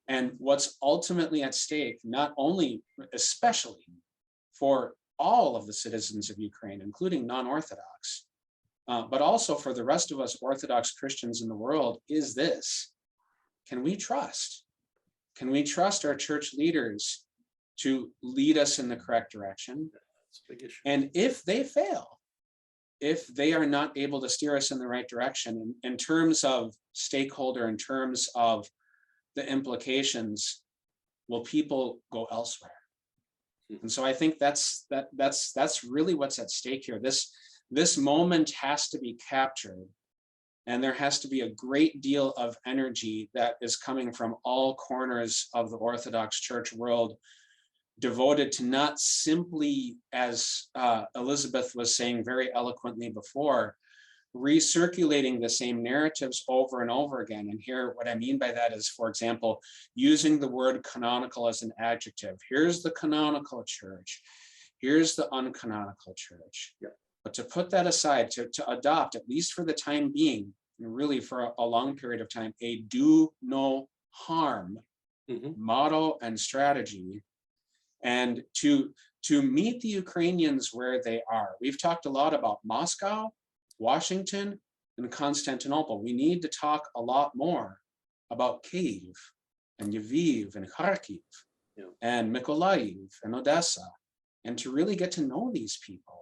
And what's ultimately at stake, not only, especially for all of the citizens of Ukraine, including non-Orthodox, but also for the rest of us Orthodox Christians in the world, is this: can we trust? Can we trust our church leaders to lead us in the correct direction?
That's a big issue.
And if they fail, if they are not able to steer us in the right direction in terms of stakeholder, in terms of the implications, will people go elsewhere? And so I think that's really what's at stake here. This moment has to be captured, and there has to be a great deal of energy that is coming from all corners of the Orthodox Church world, devoted to not simply, as Elizabeth was saying very eloquently before, recirculating the same narratives over and over again. And here, what I mean by that is, for example, using the word canonical as an adjective. Here's the canonical church. Here's the uncanonical church.
Yep.
But to put that aside, to adopt, at least for the time being, and really for a long period of time, a do no harm motto and strategy, and to meet the Ukrainians where they are. We've talked a lot about Moscow, Washington, and Constantinople. We need to talk a lot more about Kyiv and Lviv and Kharkiv and Mykolaiv and Odessa, and to really get to know these people.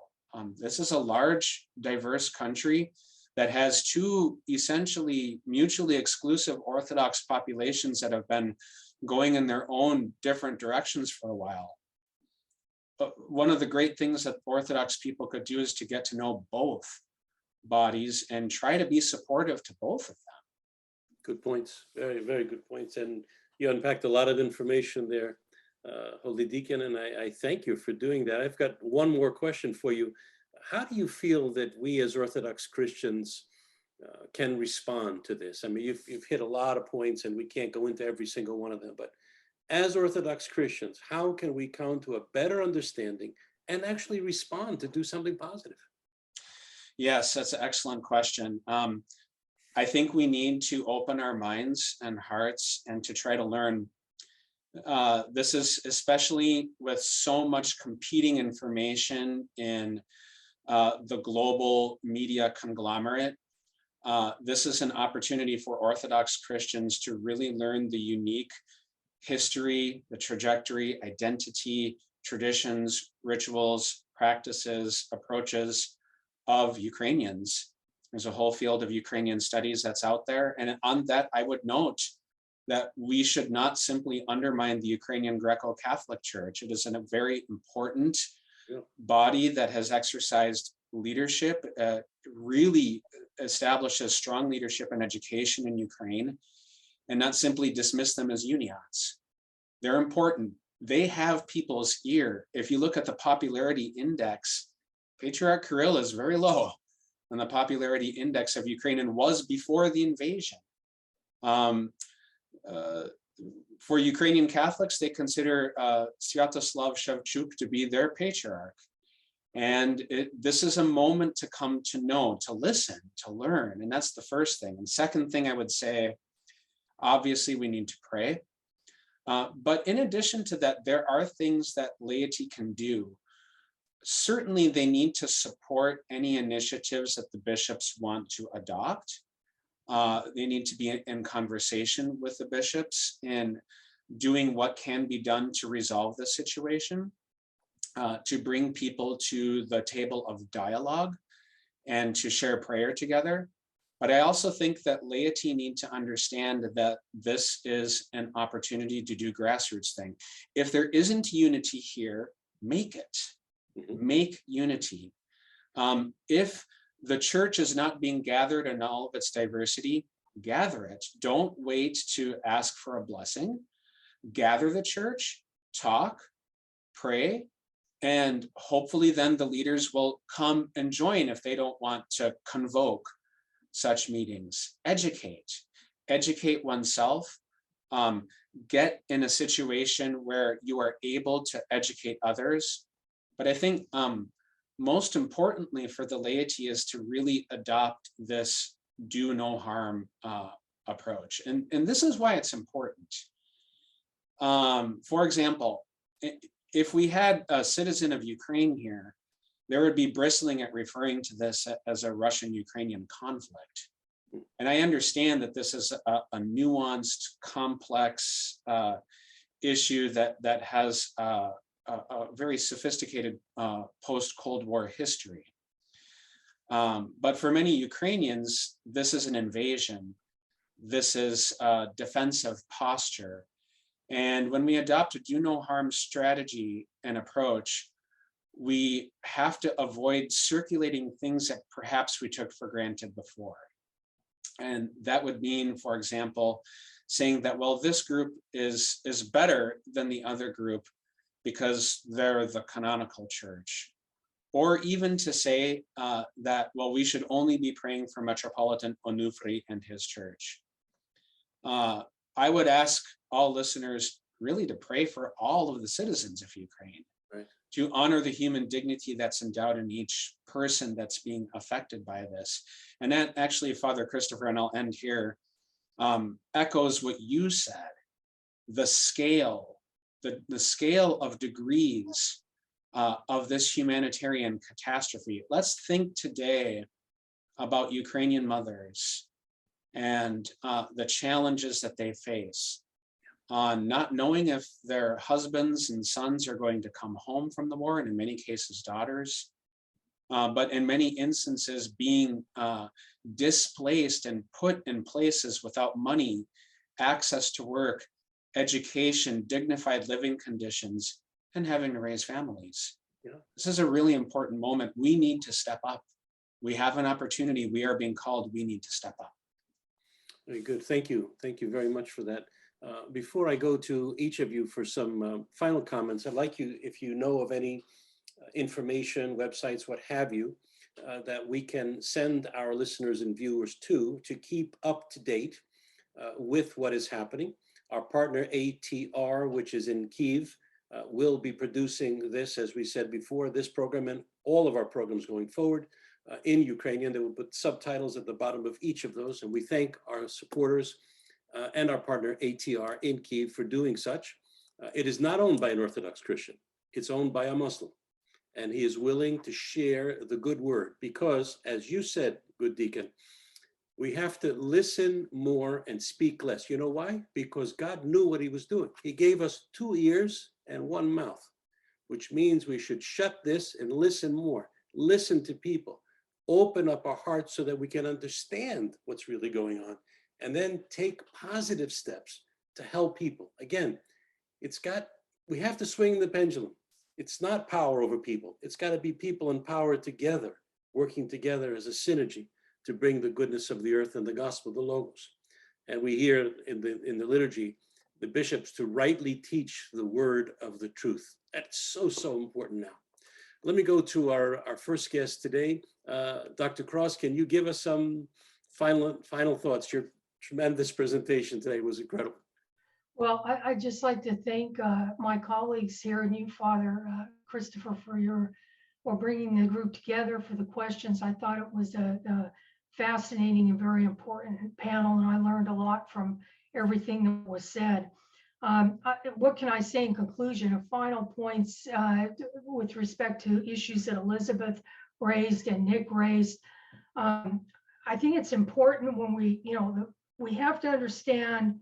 This is a large, diverse country that has two essentially mutually exclusive Orthodox populations that have been going in their own different directions for a while. But one of the great things that Orthodox people could do is to get to know both bodies and try to be supportive to both of them.
Good points. Very, very good points. And you unpacked a lot of information there, Holy Deacon, and I thank you for doing that. I've got one more question for you. How do you feel that we as Orthodox Christians can respond to this? I mean, you've hit a lot of points and we can't go into every single one of them, but as Orthodox Christians, how can we come to a better understanding and actually respond to do something positive?
Yes, that's an excellent question. I think we need to open our minds and hearts and to try to learn. This is especially with so much competing information in the global media conglomerate. This is an opportunity for Orthodox Christians to really learn the unique history, the trajectory, identity, traditions, rituals, practices, approaches of Ukrainians. There's a whole field of Ukrainian studies that's out there. And on that, I would note that we should not simply undermine the Ukrainian Greco-Catholic Church. It is a very important body that has exercised leadership, really establishes strong leadership and education in Ukraine, and not simply dismiss them as unions. They're important. They have people's ear. If you look at the popularity index Patriarch Kirill is very low on the popularity index of Ukraine and was before the invasion. For Ukrainian Catholics, they consider Sviatoslav Shevchuk to be their patriarch. And this is a moment to come to know, to listen, to learn. And that's the first thing. And second thing I would say, obviously we need to pray. But in addition to that, there are things that laity can do. Certainly they need to support any initiatives that the bishops want to adopt. They need to be in conversation with the bishops and doing what can be done to resolve the situation, to bring people to the table of dialogue and to share prayer together. But I also think that laity need to understand that this is an opportunity to do grassroots thing. If there isn't unity here, make it. Make unity. If the church is not being gathered in all of its diversity, gather it. Don't wait to ask for a blessing. Gather the church, talk, pray, and hopefully then the leaders will come and join if they don't want to convoke such meetings. Educate oneself. Get in a situation where you are able to educate others. But I think most importantly for the laity is to really adopt this do no harm approach. And this is why it's important. For example, if we had a citizen of Ukraine here, there would be bristling at referring to this as a Russian-Ukrainian conflict. And I understand that this is a nuanced, complex issue that has a very sophisticated post-Cold War history. But for many Ukrainians, this is an invasion. This is a defensive posture. And when we adopt a do no harm strategy and approach, we have to avoid circulating things that perhaps we took for granted before. And that would mean, for example, saying that, well, this group is better than the other group because they're the canonical church. Or even to say that, well, we should only be praying for Metropolitan Onufri and his church. I would ask all listeners really to pray for all of the citizens of Ukraine, right, to honor the human dignity that's endowed in each person that's being affected by this. And that actually, Father Christopher, and I'll end here, echoes what you said, the scale of degrees of this humanitarian catastrophe. Let's think today about Ukrainian mothers and the challenges that they face on not knowing if their husbands and sons are going to come home from the war, and in many cases daughters, but in many instances being displaced and put in places without money, access to work, education, dignified living conditions, and having to raise families. Yeah. This is a really important moment. We need to step up. We have an opportunity. We are being called. We need to step up.
Very good. Thank you. Thank you very much for that. Before I go to each of you for some final comments, I'd like you, if you know of any information, websites, what have you, that we can send our listeners and viewers to keep up to date with what is happening. Our partner ATR, which is in Kyiv, will be producing this, as we said before, this program and all of our programs going forward in Ukrainian. They will put subtitles at the bottom of each of those. And we thank our supporters and our partner ATR in Kyiv for doing such. It is not owned by an Orthodox Christian. It's owned by a Muslim. And he is willing to share the good word because, as you said, good deacon, we have to listen more and speak less. You know why? Because God knew what he was doing. He gave us 2 ears and 1 mouth, which means we should shut this and listen more. Listen to people. Open up our hearts so that we can understand what's really going on, and then take positive steps to help people. Again, we have to swing the pendulum. It's not power over people. It's got to be people empowered together, working together as a synergy to bring the goodness of the earth and the gospel, the Logos. And we hear in the liturgy, the bishops to rightly teach the word of the truth. That's so, so important now. let me go to our first guest today. Dr. Cross, can you give us some final thoughts? Your tremendous presentation today was incredible.
Well, I'd just like to thank my colleagues here and you, Father Christopher, for bringing the group together, for the questions. I thought it was a fascinating and very important panel, and I learned a lot from everything that was said. What can I say in conclusion? A final points with respect to issues that Elizabeth raised and Nick raised. I think it's important when we have to understand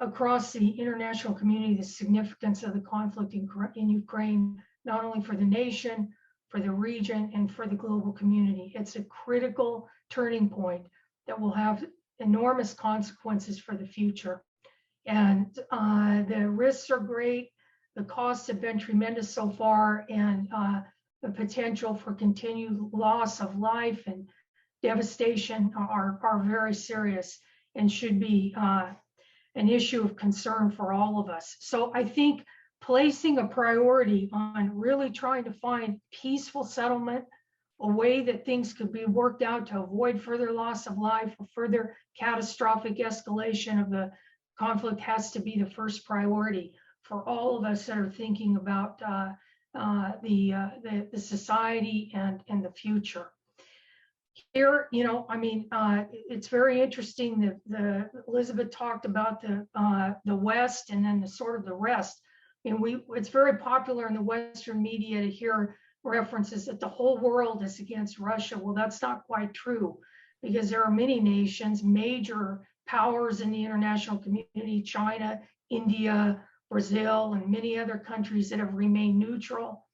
across the international community the significance of the conflict in Ukraine, not only for the nation, for the region, and for the global community. It's a critical turning point that will have enormous consequences for the future. And the risks are great. The costs have been tremendous so far, and the potential for continued loss of life and devastation are very serious and should be an issue of concern for all of us. So I think placing a priority on really trying to find peaceful settlement, a way that things could be worked out to avoid further loss of life or further catastrophic escalation of the conflict has to be the first priority for all of us that are thinking about the society and the future. Here, it's very interesting that Elizabeth talked about the West and then the sort of the rest. It's very popular in the Western media to hear references that the whole world is against Russia. Well, that's not quite true, because there are many nations, major powers in the international community, China, India, Brazil, and many other countries that have remained neutral.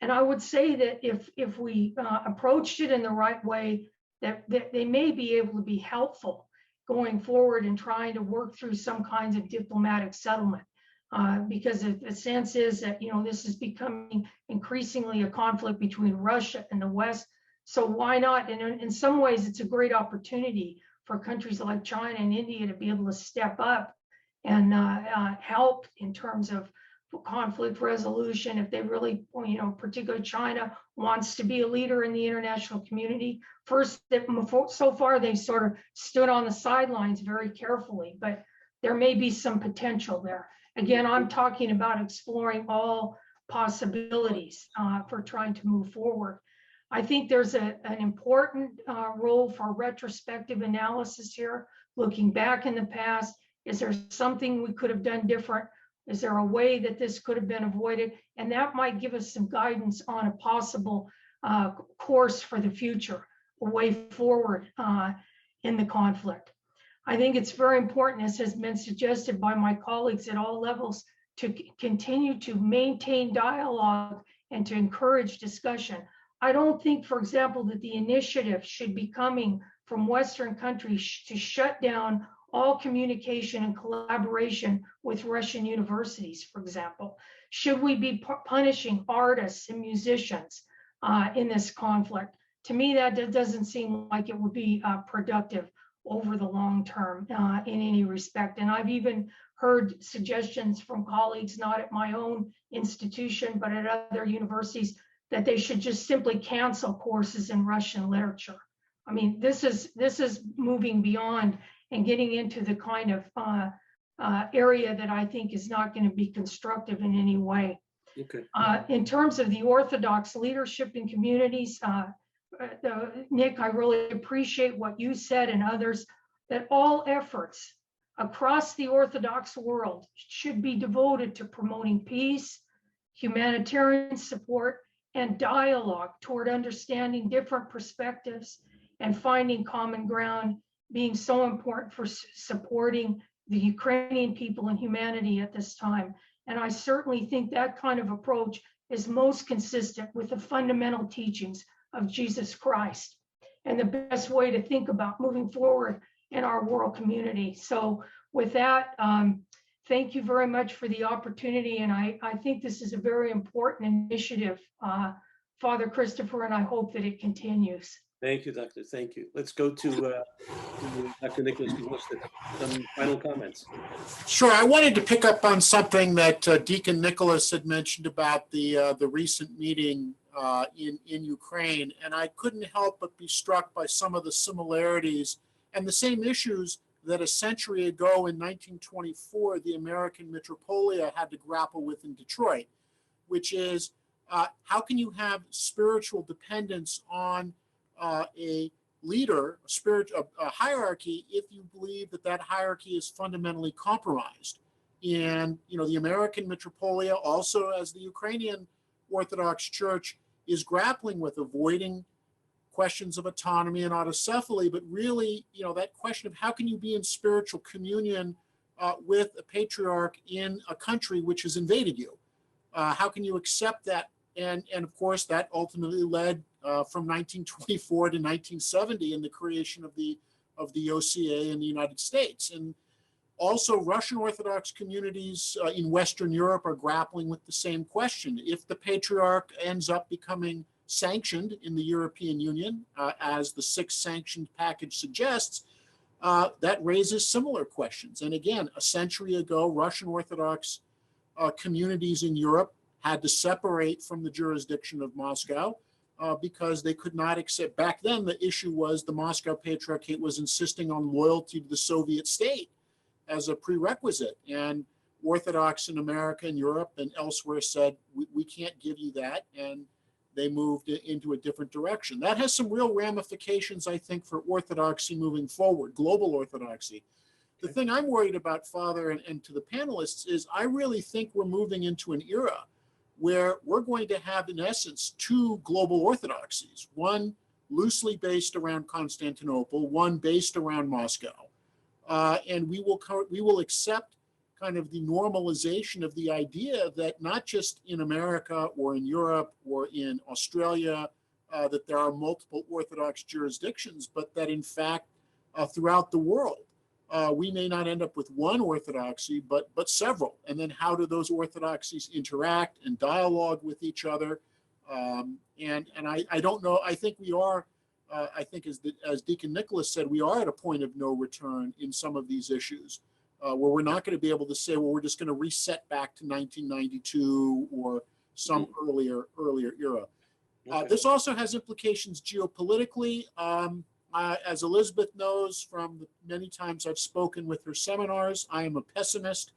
And I would say that if we approached it in the right way, that they may be able to be helpful going forward in trying to work through some kinds of diplomatic settlement. Because the sense is that this is becoming increasingly a conflict between Russia and the West. So why not? And in some ways, it's a great opportunity for countries like China and India to be able to step up and help in terms of conflict resolution. If they really, particularly China wants to be a leader in the international community. First, so far they've sort of stood on the sidelines very carefully, but there may be some potential there. Again, I'm talking about exploring all possibilities for trying to move forward. I think there's an important role for retrospective analysis here, looking back in the past. Is there something we could have done different? Is there a way that this could have been avoided? And that might give us some guidance on a possible course for the future, a way forward in the conflict. I think it's very important, as has been suggested by my colleagues at all levels, to continue to maintain dialogue and to encourage discussion. I don't think, for example, that the initiative should be coming from Western countries to shut down all communication and collaboration with Russian universities, for example. Should we be punishing artists and musicians in this conflict? To me, that doesn't seem like it would be productive over the long term in any respect. And I've even heard suggestions from colleagues, not at my own institution, but at other universities, that they should just simply cancel courses in Russian literature. I mean, this is moving beyond and getting into the kind of area that I think is not going to be constructive in any way.
Okay.
In terms of the Orthodox leadership in communities, Nick, I really appreciate what you said and others, that all efforts across the Orthodox world should be devoted to promoting peace, humanitarian support, and dialogue toward understanding different perspectives and finding common ground, being so important for supporting the Ukrainian people and humanity at this time. And I certainly think that kind of approach is most consistent with the fundamental teachings of Jesus Christ and the best way to think about moving forward in our world community. So with that, thank you very much for the opportunity. And I think this is a very important initiative, Father Christopher, and I hope that it continues.
Thank you, Doctor. Thank you. Let's go to Dr. Nikolas Gvosdev. Some final comments.
Sure. I wanted to pick up on something that Deacon Nicholas had mentioned about the recent meeting in Ukraine. And I couldn't help but be struck by some of the similarities and the same issues that a century ago in 1924, the American Metropolia had to grapple with in Detroit, which is how can you have spiritual dependence on a leader, a hierarchy, if you believe that that hierarchy is fundamentally compromised? And the American Metropolia, also as the Ukrainian Orthodox Church, is grappling with avoiding questions of autonomy and autocephaly, but really, that question of how can you be in spiritual communion with a patriarch in a country which has invaded you? How can you accept that? And of course, that ultimately led from 1924 to 1970 in the creation of the OCA in the United States. And also, Russian Orthodox communities in Western Europe are grappling with the same question. If the patriarch ends up becoming sanctioned in the European Union, as the sixth sanctioned package suggests, that raises similar questions. And again, a century ago, Russian Orthodox communities in Europe had to separate from the jurisdiction of Moscow because they could not accept. Back then, the issue was the Moscow Patriarchate was insisting on loyalty to the Soviet state as a prerequisite. And Orthodox in America and Europe and elsewhere said, we can't give you that. And they moved into a different direction. That has some real ramifications, I think, for Orthodoxy moving forward, global Orthodoxy. The thing I'm worried about, Father, and to the panelists, is I really think we're moving into an era where we're going to have, in essence, two global orthodoxies, one loosely based around Constantinople, one based around Moscow. And we will accept kind of the normalization of the idea that not just in America or in Europe or in Australia, that there are multiple Orthodox jurisdictions, but that in fact, throughout the world, we may not end up with one orthodoxy, but several. And then how do those orthodoxies interact and dialogue with each other? And I don't know. I think we are. I think as Deacon Nikolas said, we are at a point of no return in some of these issues, where we're not going to be able to say, well, we're just going to reset back to 1992 or some earlier era.
Okay.
This also has implications geopolitically. As Elizabeth knows from the many times I've spoken with her seminars, I am a pessimist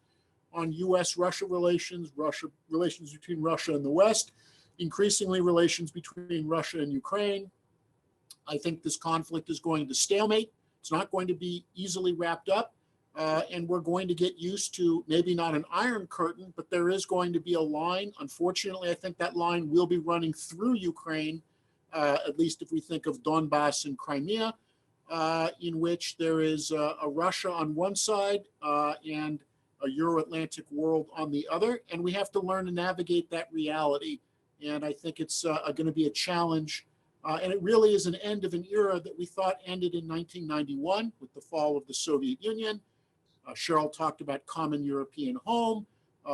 on U.S.-Russia relations between Russia and the West, increasingly relations between Russia and Ukraine. I think this conflict is going to stalemate. It's not going to be easily wrapped up. And we're going to get used to maybe not an iron curtain, but there is going to be a line. Unfortunately, I think that line will be running through Ukraine, at least if we think of Donbass and Crimea, in which there is a Russia on one side and a Euro-Atlantic world on the other. And we have to learn to navigate that reality. And I think it's going to be a challenge. And it really is an end of an era that we thought ended in 1991 with the fall of the Soviet Union. Sharyl talked about common European home,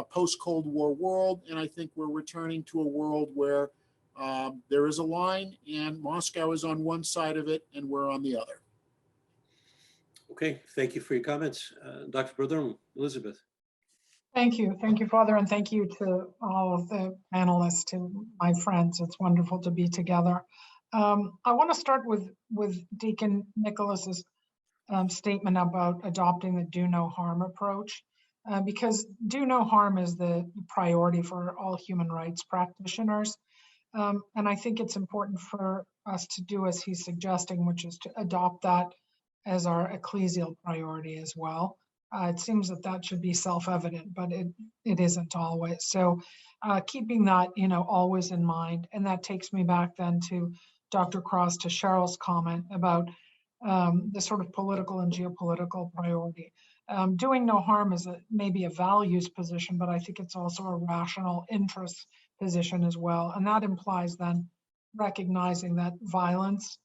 post-Cold War world. And I think we're returning to a world where there is a line and Moscow is on one side of it and we're on the other.
Okay, thank you for your comments. Dr. Prodromou, Elizabeth.
Thank you, Father, and thank you to all of the panelists, to my friends. It's wonderful to be together. I want to start with Deacon Nikolas's statement about adopting the do no harm approach, because do no harm is the priority for all human rights practitioners. And I think it's important for us to do as he's suggesting, which is to adopt that as our ecclesial priority as well. It seems that should be self-evident, but it isn't always. So keeping that, always in mind. And that takes me back then to Dr. Cross, to Sharyl's comment about the sort of political and geopolitical priority. Doing no harm is maybe a values position, but I think it's also a rational interest position as well. And that implies then recognizing that violence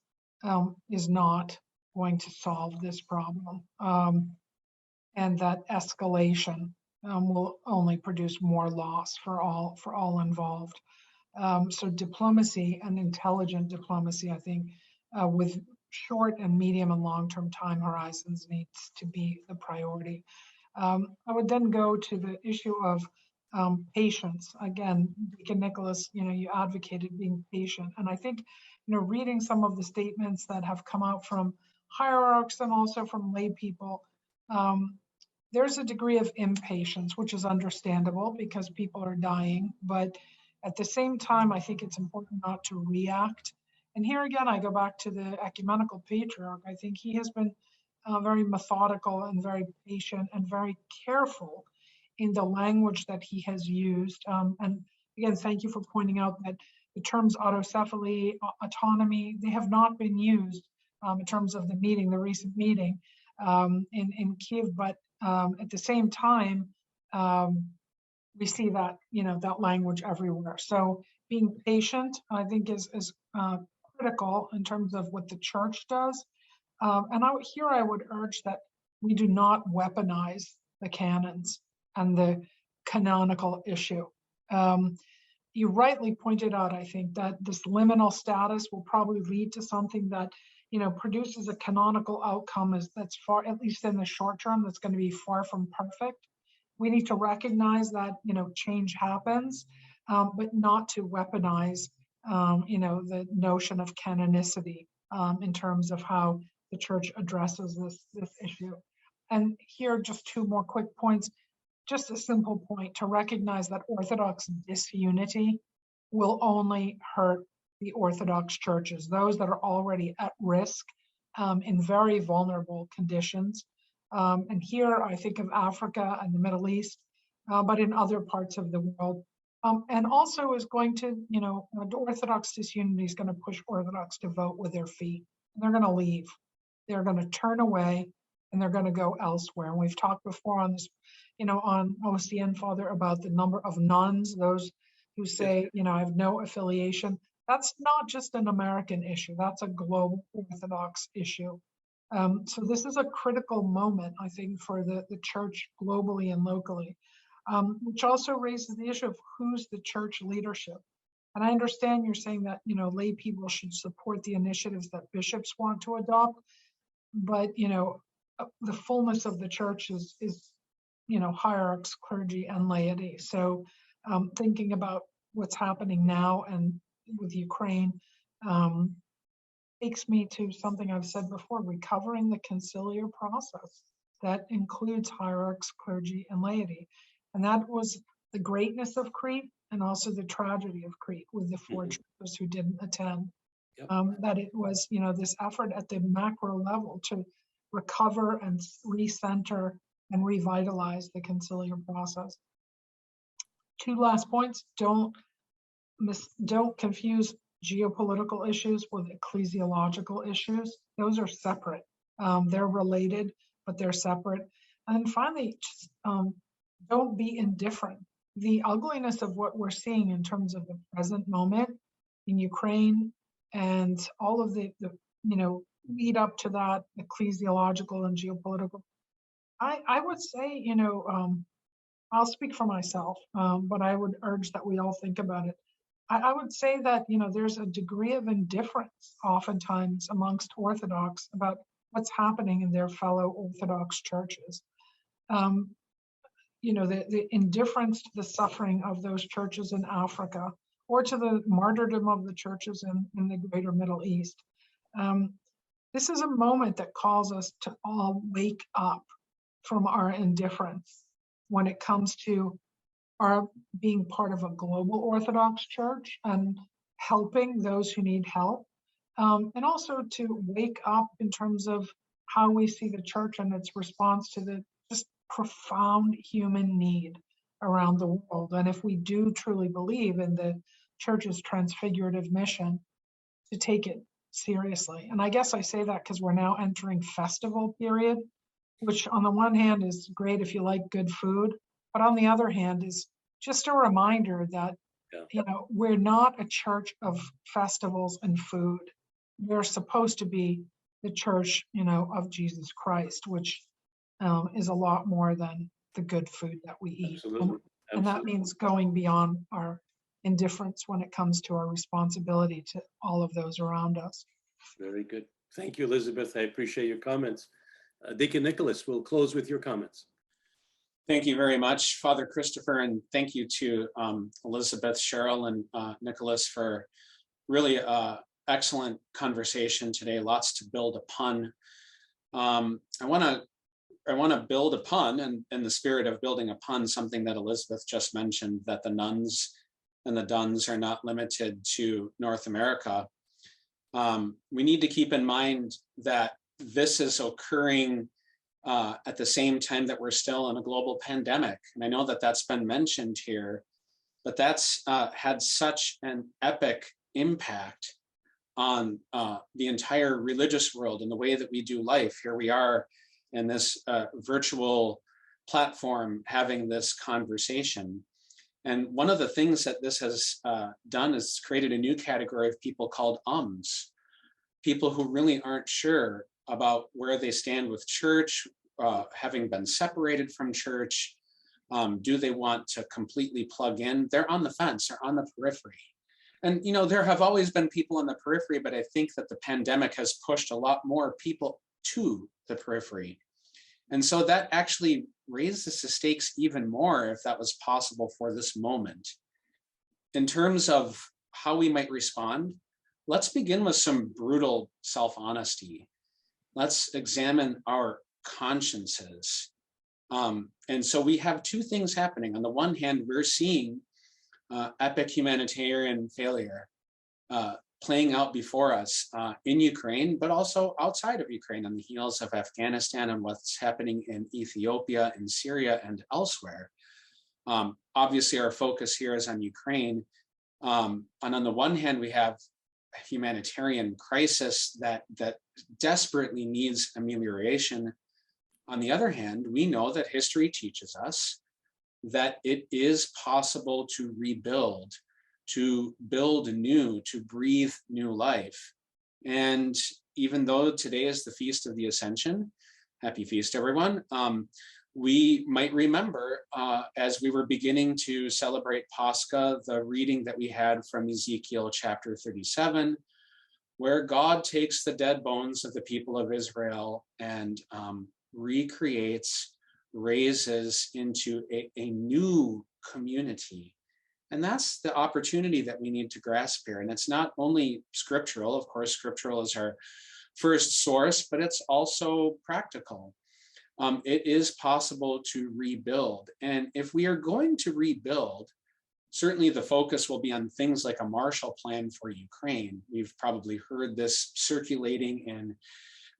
is not going to solve this problem. And that escalation will only produce more loss for all involved. So diplomacy and intelligent diplomacy, I think, with short and medium and long-term time horizons needs to be the priority. I would then go to the issue of patience. Again, Deacon Nicholas, you advocated being patient. And I think, reading some of the statements that have come out from hierarchs and also from lay people, there's a degree of impatience, which is understandable because people are dying. But at the same time, I think it's important not to react. And here again, I go back to the ecumenical patriarch. I think he has been very methodical and very patient and very careful in the language that he has used. And again, thank you for pointing out that the terms autocephaly, autonomy, they have not been used in terms of the meeting, the recent meeting in Kiev. But at the same time, we see that, that language everywhere. So being patient, I think, is critical in terms of what the church does. And I would urge that we do not weaponize the canons and the canonical issue. You rightly pointed out, I think, that this liminal status will probably lead to something that, produces a canonical outcome that's far, at least in the short term, that's going to be far from perfect. We need to recognize that, change happens, but not to weaponize, the notion of canonicity in terms of how the church addresses this issue. And here, just two more quick points. Just a simple point to recognize that Orthodox disunity will only hurt the Orthodox churches, those that are already at risk in very vulnerable conditions. And here I think of Africa and the Middle East, but in other parts of the world. And also is going to, the Orthodox disunity is going to push Orthodox to vote with their feet. And they're going to leave. They're going to turn away and they're going to go elsewhere. And we've talked before on this, on OCN, Father, about the number of nuns, those who say, I have no affiliation. That's not just an American issue. That's a global Orthodox issue. So this is a critical moment, I think, for the church globally and locally, which also raises the issue of who's the church leadership. And I understand you're saying that, lay people should support the initiatives that bishops want to adopt, but, the fullness of the church is hierarchs, clergy, and laity. So thinking about what's happening now and with Ukraine takes me to something I've said before, recovering the conciliar process that includes hierarchs, clergy, and laity. And that was the greatness of Crete and also the tragedy of Crete with the four churches who didn't attend. Yep. That it was, this effort at the macro level to recover and recenter and revitalize the conciliar process. Two last points. Don't confuse geopolitical issues with ecclesiological issues. Those are separate. They're related, but they're separate. And finally, just, don't be indifferent. The ugliness of what we're seeing in terms of the present moment in Ukraine and all of the lead up to that, ecclesiological and geopolitical, I would say, I'll speak for myself, but I would urge that we all think about it. I would say that, there's a degree of indifference oftentimes amongst Orthodox about what's happening in their fellow Orthodox churches. The indifference to the suffering of those churches in Africa or to the martyrdom of the churches in the greater Middle East. This is a moment that calls us to all wake up from our indifference when it comes to our being part of a global Orthodox church and helping those who need help, and also to wake up in terms of how we see the church and its response to the just profound human need around the world. And if we do truly believe in the church's transfigurative mission, to take it seriously. And I guess I say that because we're now entering festival period, which on the one hand is great if you like good food, but on the other hand is just a reminder that, we're not a church of festivals and food. We're supposed to be the church, of Jesus Christ, which is a lot more than the good food that we eat.
Absolutely.
And that means going beyond our indifference when it comes to our responsibility to all of those around us.
Very good. Thank you, Elizabeth. I appreciate your comments. Deacon Nicholas, we'll close with your comments.
Thank you very much, Father Christopher, and thank you to Elizabeth, Sharyl, and Nikolas for really excellent conversation today. Lots to build upon. I want to build upon, and in the spirit of building upon something that Elizabeth just mentioned, that the nuns and the duns are not limited to North America. We need to keep in mind that this is occurring at the same time that we're still in a global pandemic. And I know that that's been mentioned here, but that's had such an epic impact on the entire religious world and the way that we do life. Here we are in this virtual platform having this conversation. And one of the things that this has done is created a new category of people called ums, people who really aren't sure about where they stand with church, having been separated from church. Do they want to completely plug in? They're on the fence, they're on the periphery. And you know, there have always been people on the periphery, but I think that the pandemic has pushed a lot more people to the periphery. And so that actually raises the stakes even more if that was possible for this moment. In terms of how we might respond, let's begin with some brutal self-honesty. Let's examine our consciences. And so we have two things happening. On the one hand, we're seeing epic humanitarian failure playing out before us in Ukraine, but also outside of Ukraine on the heels of Afghanistan and what's happening in Ethiopia and Syria and elsewhere. Obviously, our focus here is on Ukraine. And on the one hand, we have a humanitarian crisis that desperately needs amelioration. On the other hand, we know that history teaches us that it is possible to rebuild, to build anew, to breathe new life. And even though today is the Feast of the Ascension, happy feast, everyone, we might remember as we were beginning to celebrate Pascha, the reading that we had from Ezekiel chapter 37, where God takes the dead bones of the people of Israel and recreates, raises into a new community. And that's the opportunity that we need to grasp here. And it's not only scriptural, of course, scriptural is our first source, but it's also practical. It is possible to rebuild. And if we are going to rebuild, certainly the focus will be on things like a Marshall Plan for Ukraine. We've probably heard this circulating in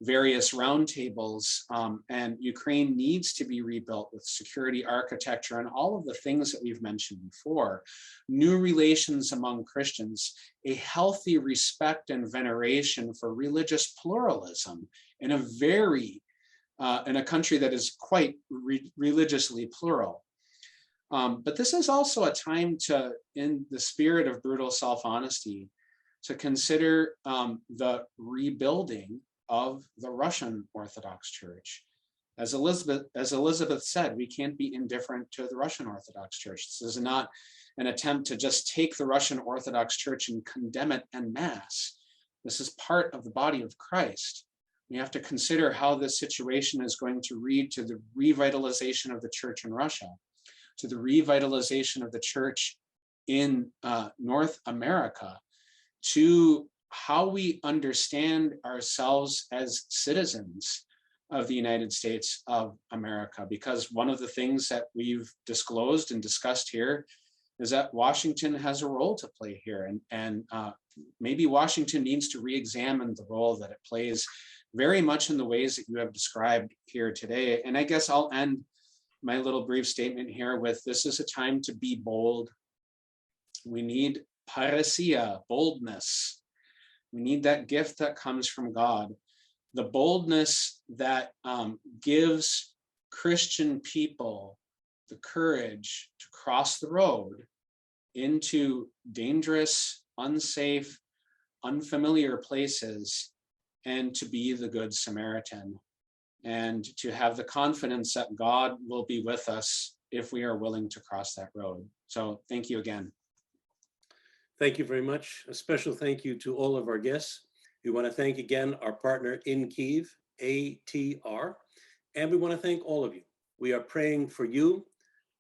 various roundtables, and Ukraine needs to be rebuilt with security architecture and all of the things that we've mentioned before. New relations among Christians, a healthy respect and veneration for religious pluralism in a country that is quite religiously plural. But this is also a time to, in the spirit of brutal self-honesty, to consider the rebuilding of the Russian Orthodox Church. As Elizabeth said, we can't be indifferent to the Russian Orthodox Church. This is not an attempt to just take the Russian Orthodox Church and condemn it en masse. This is part of the body of Christ. We have to consider how this situation is going to lead to the revitalization of the church in Russia, to the revitalization of the church in North America, to how we understand ourselves as citizens of the United States of America. Because one of the things that we've disclosed and discussed here is that Washington has a role to play here. And maybe Washington needs to re-examine the role that it plays very much in the ways that you have described here today. And I guess I'll end my little brief statement here with, this is a time to be bold. We need parousia, boldness. We need that gift that comes from God, the boldness that gives Christian people the courage to cross the road into dangerous, unsafe, unfamiliar places, and to be the Good Samaritan, and to have the confidence that God will be with us if we are willing to cross that road. So thank you again.
Thank you very much. A special thank you to all of our guests. We want to thank again our partner in Kyiv, ATR, and we want to thank all of you We are praying for you,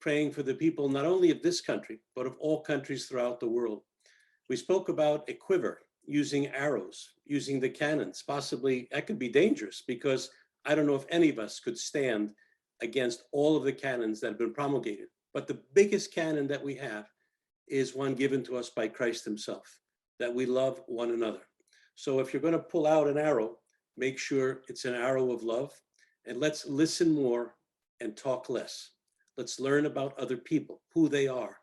praying for the people not only of this country, but of all countries throughout the world. We spoke about a quiver, using arrows, using the cannons. Possibly that could be dangerous because I don't know if any of us could stand against all of the cannons that have been promulgated. But the biggest cannon that we have is one given to us by Christ himself, that we love one another. So if you're going to pull out an arrow, make sure it's an arrow of love, and let's listen more and talk less. Let's learn about other people, who they are,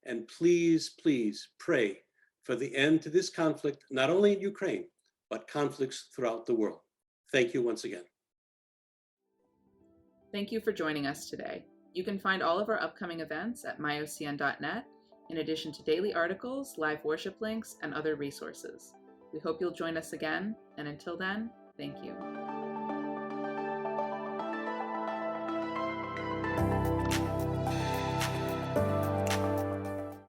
and please, please pray for the end to this conflict, not only in Ukraine, but conflicts throughout the world. Thank you once again.
Thank you for joining us today. You can find all of our upcoming events at myocn.net, in addition to daily articles, live worship links, and other resources. We hope you'll join us again, and until then, thank you.